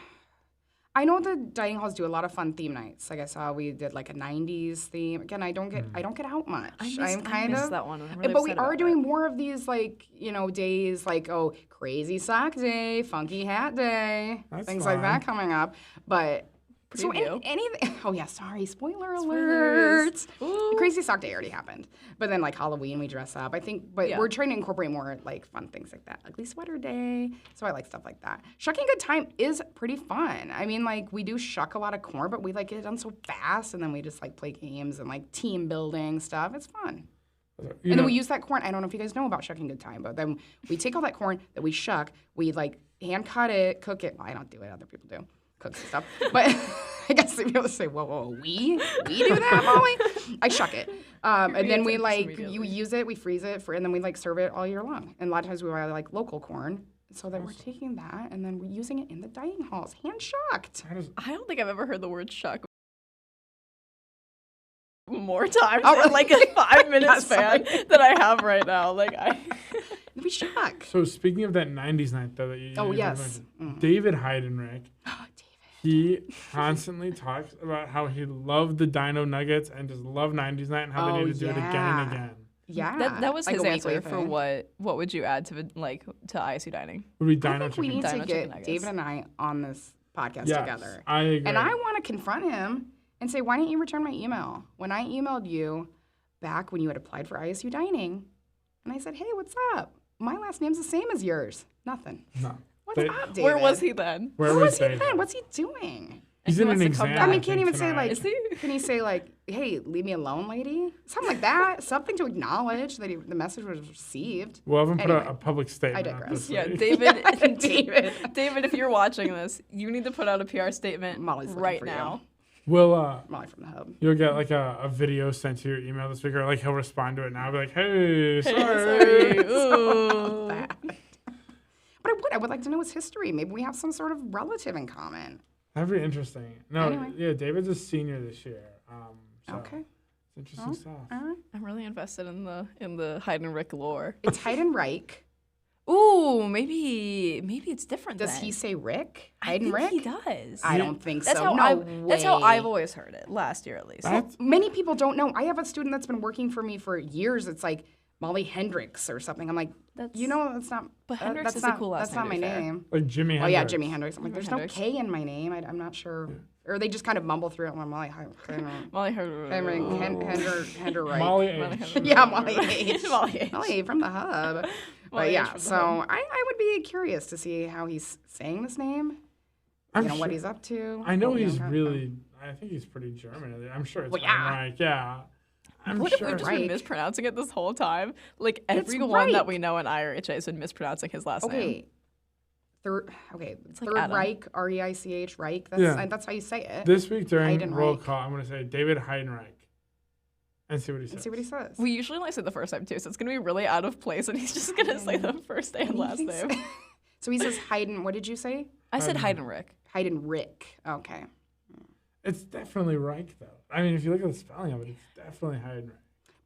I know the dining halls do a lot of fun theme nights. Like I saw, we did like a '90s theme. Again, I don't get out much. I'm kind missed of that one. I'm really but we upset are about doing it. more of these, like, days like, crazy sock day, funky hat day, That's things like that fun. coming up. But so Preview. anything. Oh yeah, sorry, spoiler Spoilers. alert. Ooh. Crazy sock day already happened, but then like Halloween we dress up. I think, but Yeah. we're trying to incorporate more like fun things like that. Ugly sweater day. So I like stuff like that. Shucking Good Time is pretty fun. I mean, like we do shuck a lot of corn, but we like get it done so fast, and then we just like play games and like team building stuff. It's fun. you And know, then we use that corn. I don't know if you guys know about Shucking Good Time, but then we take all that corn that we shuck, we like hand cut it, cook it. Well, I don't do it, other people do. Cook some stuff. But I guess if you say, whoa, we do that, Molly? I shuck it. And then we Creative like, immediately. you use it, we freeze it, and then we like serve it all year long. And a lot of times we buy like local corn. So that we're taking that and then we're using it in the dining halls, hand shucked. how does- I don't think I've ever heard the word shuck more times Oh, in really? like a 5-minute Yeah, span sorry. that I have right now. Like We shuck. so speaking of that 90s night though that you Oh, you yes. mentioned, David Heidenreich, Oh, David. he constantly talks about how he loved the Dino Nuggets and just loved 90s night and how they Oh, need to do it again yeah. and again. Yeah. that was like his a answer weekly for thing. what would you add to to ISU dining? Would be I Dino think we chicken. need to Dino chicken get nuggets. David and I on this podcast Yes, together. I agree. And I want to confront him and say, why didn't you return my email? When I emailed you back when you had applied for ISU dining, and I said, hey, what's up? My last name's the same as yours. Nothing. No. What's They- up, David? Where was he then? Where Where was was he David? then? What's he doing? He's He in an wants to come exam. back. I mean, think, can't even say tonight. like, Is he? can he say like, hey, leave me alone, lady? Something like that. Something to acknowledge that the message was received. We'll have him put Anyway, a public statement. I out digress. this Yeah, week. David. David. David, if you're watching this, you need to put out a PR statement Molly's looking right for you. now. We'll Molly from the hub. you'll get like a video sent to your email this week, or like he'll respond to it now, be like, "Hey, sorry." Sorry. Ooh. That. But I would like to know his history. Maybe we have some sort of relative in common. That'd be interesting. No, Anyway. yeah, David's a senior this year. So Okay. it's interesting stuff. All right. I'm really invested in the Heidenreich lore. It's Heidenreich. Ooh, maybe it's different. Does then. he say Rick? I think Heidenreich? he does. I don't think That's so. how No That's how way. I've always heard it. Last year at least. That's Many people don't know. I have a student that's been working for me for years. It's like Molly Hendricks or something. I'm like, That's- that's not. But Hendricks that's is a not, cool last That's name, not to my be fair. name. like Jimi Oh Hendrix. yeah, Jimi Hendrix. I'm like, Jimi there's Hendrix. no K in my name. I'm not sure. Or they just kind of mumble through it. I'm like, Molly heard. Hendrich. Molly Molly H. Hendricks. Yeah, Molly H. Molly H. Molly from the hub. Molly But H yeah, from the so hub. I would be curious to see how he's saying this name. I'm You know, what sure- he's up to. I know what he's got- really. I think he's pretty German. I'm sure it's Well, yeah. Heidenreich. Yeah. I'm What if sure. we've just Reich. been mispronouncing it this whole time? Like It's everyone that Reich. we know in IRHA has been mispronouncing his last name. Okay. like Third Adam. Reich, Reich, Reich. Yeah. That's how you say it. This week during roll Heidenreich. call, I'm going to say David Heidenreich and see what he says. And see what he says. We usually only say the first time too, so it's gonna be really out of place, and he's just gonna say the first and last name. So he says Heiden. What did you say? I said Heidenreich. Heidenreich. Okay. It's definitely Reich, though. I mean, if you look at the spelling of it, it's definitely Heidenreich.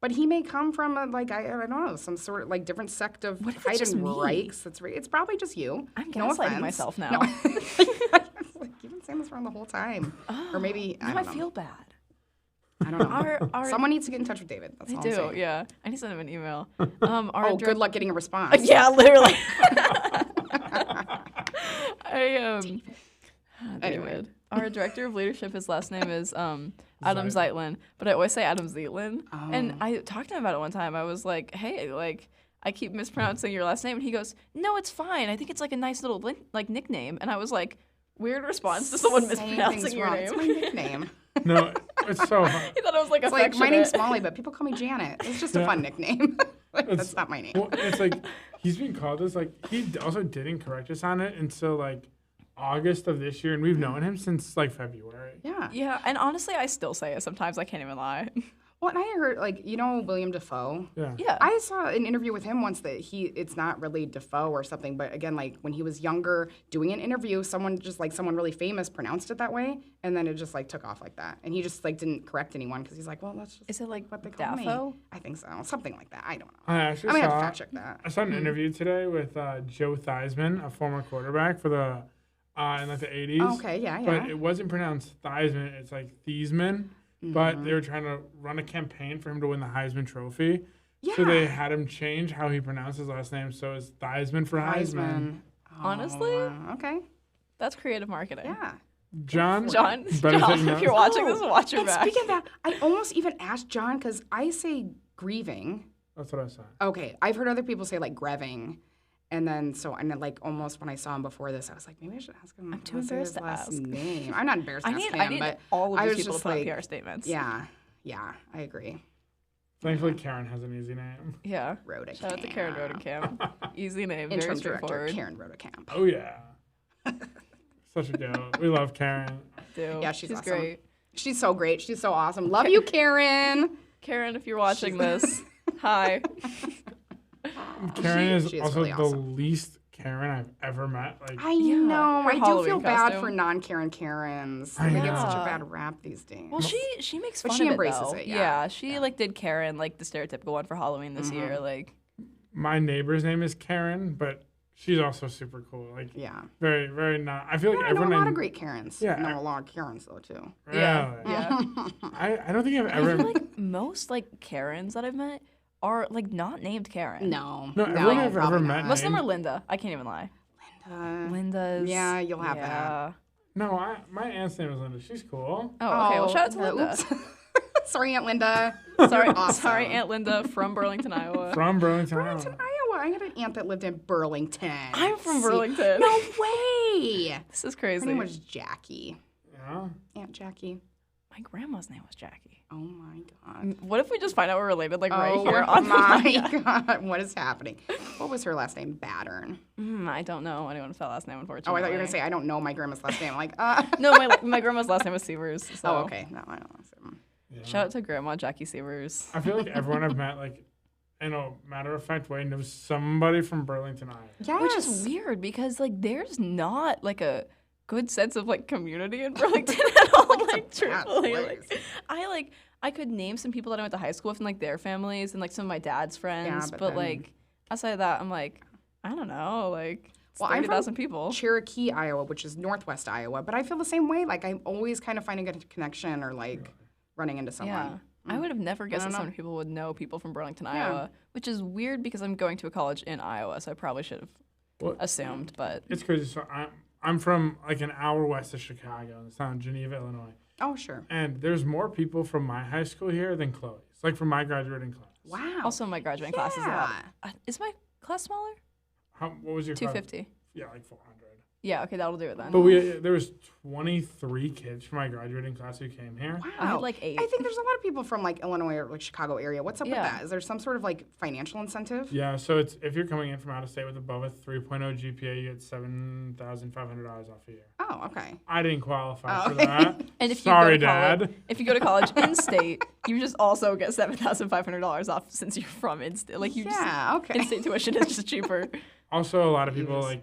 But he may come from I don't know, some sort of like different sect of What if it's just me? Heidenreichs. It's probably just you. I'm No gaslighting offense. myself now. No. Like, you've been saying this wrong the whole time. Or maybe I Now I don't know. feel bad. I don't know. Our Someone needs to get in touch with David. That's I all do, I'm saying. yeah. I need to send him an email. Oh, good luck getting a response. Yeah, literally. I Anyway. David. Our director of leadership, his last name is Adam Zeitlin, but I always say Adam Zeitlin. And I talked to him about it one time. I was like, hey, like, I keep mispronouncing your last name. And he goes, no, it's fine. I think it's like a nice little like nickname. And I was like, weird response to someone Saying mispronouncing things your wrong. name. It's my nickname. No, it's so hard. He thought I was like It's like, affectionate. my name's Molly, but people call me Janet. It's just a Yeah. fun nickname. Like, It's- that's not my name. Well, it's like he's been called this. Like he also didn't correct us on it until like August of this year, and we've known him since like February. Yeah. Yeah, and honestly, I still say it sometimes. I can't even lie. Well, and I heard, like, you know William Dafoe? Yeah. Yeah. I saw an interview with him once that it's not really Dafoe or something, but again, like when he was younger doing an interview, someone really famous pronounced it that way, and then it just like took off like that. And he just like didn't correct anyone because he's like, well, that's just Is it like what they call Dafo? me. I think so. Something like that. I don't know. I actually I might have to saw. fact check that. I saw an interview today with Joe Theismann, a former quarterback for the in like the 80s. Oh, okay, yeah. But it wasn't pronounced Theismann. It's like Thiesman. But they were trying to run a campaign for him to win the Heisman Trophy. So they Yeah. had him change how he pronounced his last name. So it's Theismann for Heisman. Honestly? Okay. That's creative marketing. Yeah. John, John, better John, take if notes. you're watching this, watch it And back. speaking of that, I almost even asked John because I say grieving. That's what I said. Okay, I've heard other people say like greving, and then like almost when I saw him before this, I was like, maybe I should ask him. I'm too what's embarrassed his to last ask. name. I'm not embarrassed to ask him, I need but all of I these was people to just put like, up PR statements. yeah, I agree. Thankfully, Karen has an easy name. Yeah. Rhoda Shout out to Karen Rodenkamp. Easy name, very Interim director straightforward. Karen Rodenkamp. Oh, yeah. Such a goat. We love Karen. Do. Yeah, she's awesome. great. She's so great. She's so awesome. Love you, Karen. Karen, if you're watching this, hi. Karen is she is also really the awesome. least Karen I've ever met. Like, I know. her I do Halloween feel bad costume. for non-Karen Karens. I They get such a know. bad rap these days. Well, she makes But fun she of embraces it, though. it, yeah. She like did Karen, like the stereotypical one for Halloween this year. Like, my neighbor's name is Karen, but she's also super cool. Like, Yeah. very, very not. I feel like I know everyone. a lot I- of great Karens. Yeah, I know a lot of Karens though too. Really? yeah. I don't think I've I ever. feel like most like Karens that I've met are like not named Karen. No. No, everyone I've probably ever met not. Most of them are Linda. I can't even lie. Linda's. yeah, you'll have that. yeah. No, my aunt's name is Linda. She's cool. Oh, okay. Well, shout out to Linda. Oops. Sorry, Aunt Linda. Sorry, Awesome. sorry, Aunt Linda from Burlington, Iowa. From Burlington, Burlington, Iowa. Iowa. I had an aunt that lived in Burlington. I'm from See- Burlington. No way. This is Her crazy. name was Jackie. Yeah. Aunt Jackie. My grandma's name was Jackie. Oh my God. What if we just find out we're related, like right Oh here on the my podcast? God. What is happening? What was her last name? Battern. I don't know anyone with that last name, unfortunately. Oh, I thought you were going to say, I don't know my grandma's last name. I'm like, No, my grandma's last name was Severs. So. Oh, okay. No, I don't know. Shout out to Grandma Jackie Severs. I feel like everyone I've met, like, in a matter of fact way, knows somebody from Burlington, Iowa. Yes. Which is weird because like there's not like a good sense of like community in Burlington at all. Like truthfully, place. I could name some people that I went to high school with and like their families and like some of my dad's friends, but but then- like outside of that, I'm like I don't know, like it's Well, I'm from 30,000 people. Cherokee, Iowa, which is northwest Iowa, but I feel the same way. Like, I'm always kind of finding a connection or like running into someone. Yeah. I would have never guessed don't that so know. many people would know people from Burlington, Yeah. Iowa, which is weird because I'm going to a college in Iowa, so I probably should have Well, assumed, but it's crazy. So I'm from like an hour west of Chicago, in the town of Geneva, Illinois. Oh, sure. And there's more people from my high school here than Chloe's. Like from my graduating class. Wow. also my graduating class is a lot. Yeah. Is my class smaller? What was your class? 250. Yeah, like 400. Yeah, okay, that'll do it then. But there was 23 kids from my graduating class who came here. Wow. I had like 8. I think there's a lot of people from like Illinois or like Chicago area. What's up with Yeah. that? Is there some sort of like financial incentive? Yeah, so it's if you're coming in from out of state with above a 3.0 GPA, you get $7,500 off a year. Oh, okay. I didn't qualify Oh, for okay. that. And if Sorry, you go to college, Dad. if you go to college in state, you just also get $7,500 off since you're from in state. Like you Yeah, just okay. in-state tuition is just cheaper. Also, a lot of people Jeez.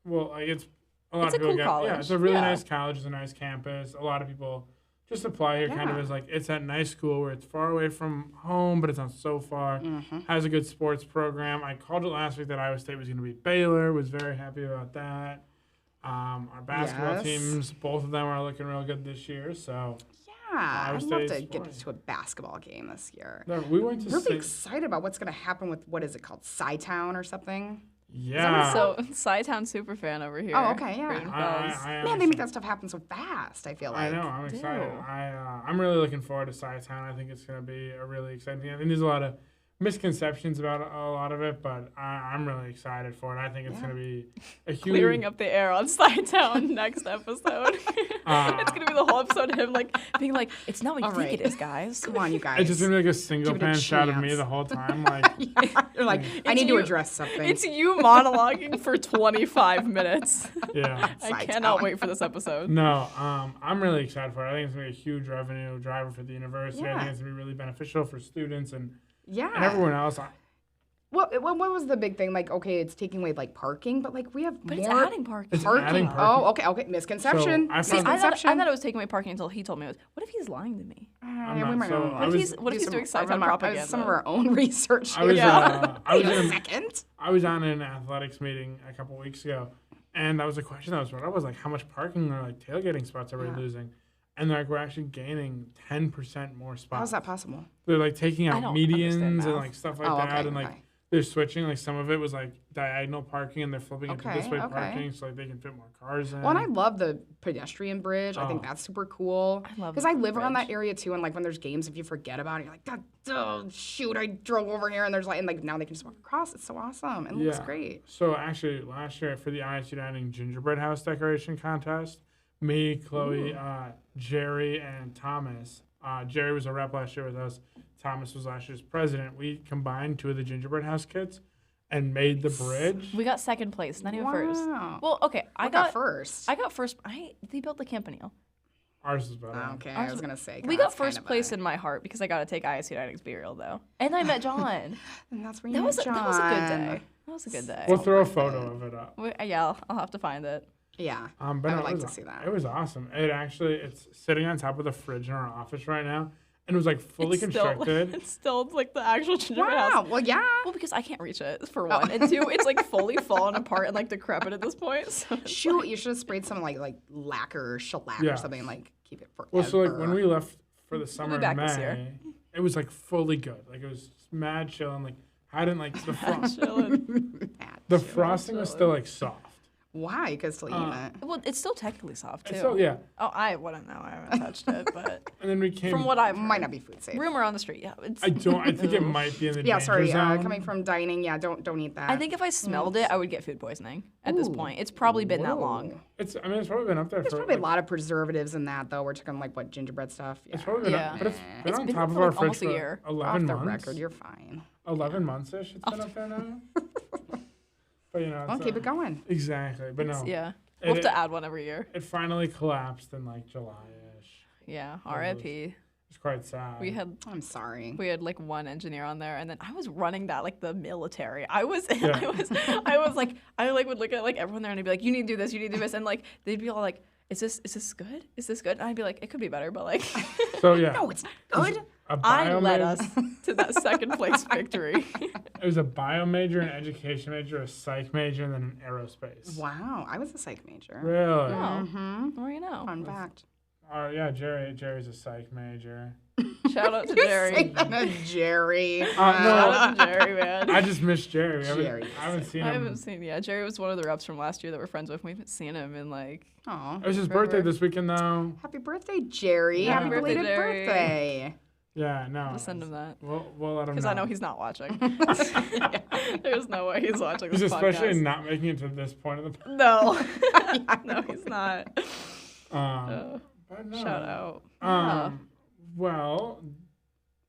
it's a lot It's of a people cool get college. yeah, it's a really Yeah. nice college, it's a nice campus. A lot of people just apply here kind of Yeah. as like it's that nice school where it's far away from home, but it's not so far. Mm-hmm. Has a good sports program. I called it last week that Iowa State was going to beat Baylor. Was very happy about that. Our basketball Yes. teams, both of them are looking real good this year. So Yeah, Iowa I'd love to State's get boy. to a basketball game this year. no, we went to Really St. excited about what's going to happen with, what is it called, Sci-Town or something? Yeah. So, Sci-Town super fan over here. Oh, okay, yeah. Braden I Fells. am Man, they make excited. that stuff happen so fast, I feel like. I know. I'm excited. Ew. I'm really looking forward to Sci-Town. I think it's going to be a really exciting thing. I think there's a lot of misconceptions about a lot of it, but I'm really excited for it. I think it's Yeah. going to be a huge. Clearing up the air on Sci-Town next episode. It's gonna be the whole episode of him like being like, "It's not what you All think right. it is, guys." Come on, you guys. It's just going to be like a single Give it a pan shot of me chance. the whole time. Like, You're like, I It's need to you- address something. It's you monologuing for 25 minutes. yeah. I Sci-Town. cannot wait for this episode. No, I'm really excited for it. I think it's going to be a huge revenue driver for the university. I Yeah. think it's going to be really beneficial for students and Yeah. everyone else. What was the big thing? Like, okay, it's taking away like parking, but like we have But more it's adding parking. It's parking. adding parking. Oh, okay. Misconception. So I See, found- I Misconception. thought it was taking away parking until he told me it was. What if he's lying to me? Yeah, not- we might so know. I What if was- he's Do doing some Sci-Town of our- propaganda? some of our own research. I was, here. I was Wait a in- second. I was on an athletics meeting a couple weeks ago, and that was a question that was brought up. Was like, how much parking or like tailgating spots are we Yeah. losing? And they're like, we're actually gaining 10% more spots. How's that possible? They're like taking I out don't medians understand and math. like stuff like Oh, that, okay, and like okay. they're switching. Like some of it was like diagonal parking, and they're flipping it to this way Okay, okay. parking, so like they can fit more cars in. Well, and I love the pedestrian bridge. I think Oh. that's super cool. I love Because the I live around bridge. that area too, and like when there's games, if you forget about it, you're like, God, oh, shoot, I drove over here, and there's like, and like now they can just walk across. It's so awesome. It looks Yeah. great. So actually, last year for the ISU Dining Gingerbread House Decoration Contest, me, Chloe, Jerry, and Thomas. Jerry was a rep last year with us. Thomas was last year's president. We combined 2 of the gingerbread house kits and made the bridge. We got second place, not even first. Wow. Well, okay, I got first. I got first. They built the Campanile. Ours is better. Okay, Ours I was was- gonna say. We 'cause got that's first kind of place in my heart because I got to take ISU Dining's Be Real though, and I met John. And that's where you that met was John. that was a good day. That was a good day. We'll throw a worth photo it. of it up. Yeah, I'll have to find it. Yeah. But I no, would it like was to see that. It was awesome. It's sitting on top of the fridge in our office right now, and it was like fully It's still- constructed. it's still like the actual gingerbread Wow. house. Well, yeah. Well, because I can't reach it for one, and 2, it's like fully fallen apart and like decrepit at this point. So it's Shoot, you should have sprayed some like lacquer or shellac Yeah. or something and like keep it forever. Well, so like when we left for the summer in back May, this year. it was like fully good. Like it was mad chill and like hadn't like the chilling. the frosting was still like soft. Why? You could still eat it. Well, it's still technically soft too. And so yeah, Oh, I wouldn't know. I haven't touched it, but and then we came. from what I've heard, Might not be food safe. rumor on the street, yeah, it's. I think it might be in the Yeah, danger sorry. zone. Coming from dining, yeah, don't eat that. I think if I smelled it, I would get food poisoning. At this Ooh. point, it's probably been that long. Whoa. it's probably been up there There's for. probably a like, lot of preservatives in that, though. We're talking like what gingerbread stuff. Yeah. It's probably been Yeah. up, but it's been It's on been top for, of our like, fridge almost a for year. 11 Off the months. record, you're fine. 11 months ish. It's been up there now. But you know, Well, it's, keep it going. Exactly, but no, Yeah, It- we'll have to add one every year. it finally collapsed in like July-ish. Yeah, R.I.P. It's quite sad. We had I'm sorry. like one engineer on there, and then I was running that like the military. I was Yeah. I was like I like would look at like everyone there and I'd be like, you need to do this, you need to do this, and like they'd be all like, is this good? Is this good? And I'd be like, it could be better, but like So yeah, No, it's not good. a I led major- us to that second place victory. It was a bio major, an education major, a psych major, and then an aerospace. Wow, I was a psych major. Really? Oh, Mm-hmm. well, you know. Fun fact. Yeah, Jerry's a psych major. Shout out to Say Jerry. that to Jerry. No. Shout out to Jerry, man. I just miss Jerry. Jerry. I haven't seen him. I haven't seen. Yeah, Jerry was one of the reps from last year that we're friends with. We haven't seen him in like. Aw. It was his Forever. birthday this weekend, though. Happy birthday, Jerry. Yeah. Happy Happy birthday, belated Jerry. birthday. Yeah, no. I'll send him that. We'll let him know. Because I know he's not watching. There's no way he's watching this He's especially podcast. not making it to this point of the No. No, he's not. but no. Shout out. Yeah. Well,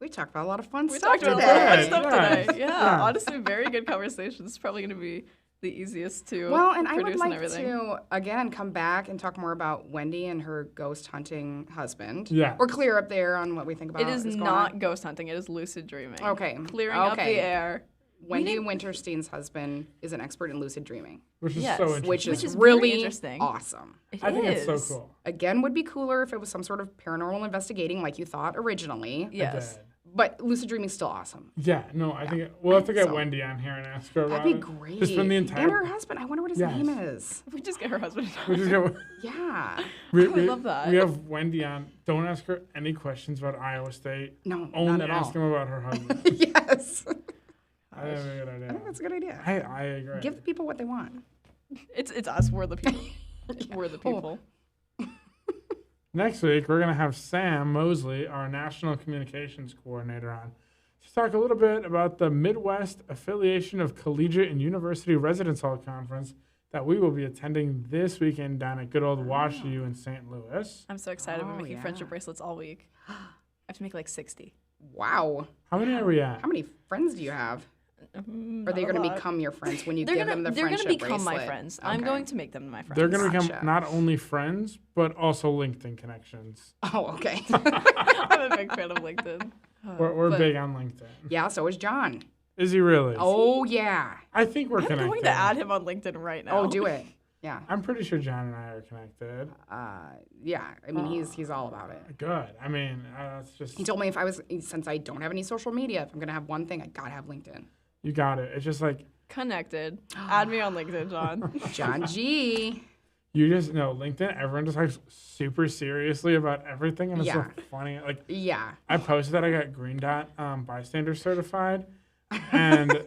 We talked about a lot of fun We stuff talked about today. a lot of Yes, stuff yes, today. Yeah, yeah. honestly, very good conversation. It's probably going to be the easiest to Well, and I would produce and like everything. to, again, come back and talk more about Wendy and her ghost hunting husband. Yes. We're clear up there on what we think about It is going not on. ghost hunting. It is lucid dreaming. Okay. Clearing up the air. Wendy Winterstein's husband is an expert in lucid dreaming, which is Yes. so interesting. which Which is is very really interesting. awesome. I think it's so is. cool. Again, would be cooler if it was some sort of paranormal investigating like you thought originally. Yes. Dad. But lucid dreaming's still awesome. Yeah, no, I think we'll have to get So- Wendy on here and ask her about That'd be it. great. Just from the entire. And her husband. I wonder what his Yes. name is. If we just get her husband. we just get, Yeah. we, would love that. We have Wendy on. Don't ask her any questions about Iowa State. No, Only not at ask all. him about her husband. Yes. I think that's a good I idea. think that's a good idea. I agree. Give the people what they want. It's us. We're the people. We're the Oh. people. Next week, we're going to have Sam Mosley, our National Communications Coordinator, on to talk a little bit about the Midwest Affiliation of Collegiate and University Residence Hall Conference that we will be attending this weekend down at good old Wash U in St. Louis. I'm so excited. We're Oh, making yeah. friendship bracelets all week. I have to make like 60. Wow. How many are we at? How many friends do you have? Are they Not a going to lot. become your friends when you They're give gonna, them the they're friendship gonna become my bracelet? friends. I'm Okay. going to make them my friends. They're going to become Gotcha. not only friends, but also LinkedIn connections. Oh, okay. I'm a big fan of LinkedIn. We're But- big on LinkedIn. Yeah, so is John. Is he really? Oh, yeah. I think we're I'm connected. going to add him on LinkedIn right now. Oh, do it. Yeah. I'm pretty sure John and I are connected. Yeah. I mean, he's all about it. Good. I mean, that's just, He told me since I don't have any social media, if I'm going to have one thing, I got to have LinkedIn. you got it. It's just like, Connected. Add me on LinkedIn, John. John G. you just know LinkedIn, everyone just like super seriously about everything. And it's so Yeah. funny. Like, Yeah. I posted that I got Green Dot bystander certified, and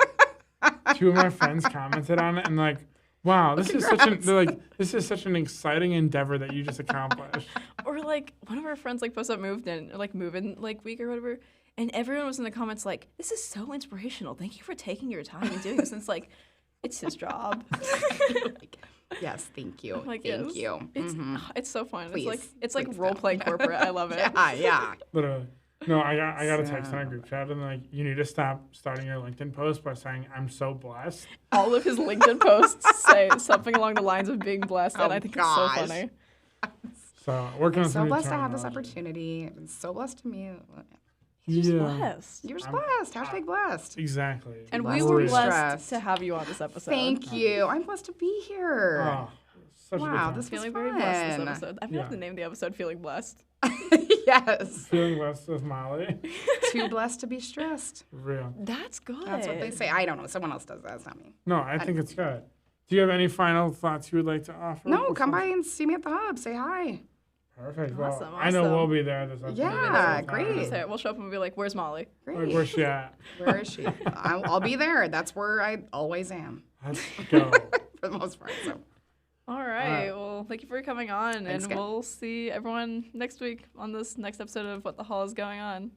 two of my friends commented on it and like, "Wow, this is such an exciting endeavor that you just accomplished." Or like one of our friends like posted moved in like week or whatever, and everyone was in the comments like, "This is so inspirational. Thank you for taking your time and doing this." And it's like, it's his job. Yes, thank you. Like, thank yes. you. It's so fun. Please. It's like Please role don't. playing corporate. I love it. Yeah. Literally. No, I got a text in our group chat and like, you need to stop starting your LinkedIn post by saying I'm so blessed. All of his LinkedIn posts say something along the lines of being blessed, and Oh, I think gosh. it's so funny. So working on So some new blessed to have this terminology. opportunity. I've been so blessed to meet. He's just Yeah. blessed. You're just blessed. Hashtag blessed. Exactly. And Blessed we to were be blessed stressed. to have you on this episode. Thank you. I'm blessed to be here. Oh, such a good Wow, time. this was Feeling very blessed this fun. episode. I'm gonna have to name the episode "Feeling Blessed." Yes. Feeling blessed with Molly. Too blessed to be stressed. Real. That's good. That's what they say. I don't know. Someone else does that. It's not me. No, I think it's good. Do you have any final thoughts you would like to offer? No, come before- by and see me at the hub. Say hi. Perfect. Awesome, Well, I know awesome. we'll be there this episode. Yeah, this great. time. So we'll show up and be like, "Where's Molly?" Great. Like, where's she at? Where is she? I'll be there. That's where I always am Let's go. for the most part. So All right. Well, thank you for coming on, Thanks, and guys. we'll see everyone next week on this next episode of What the Hell is Going On.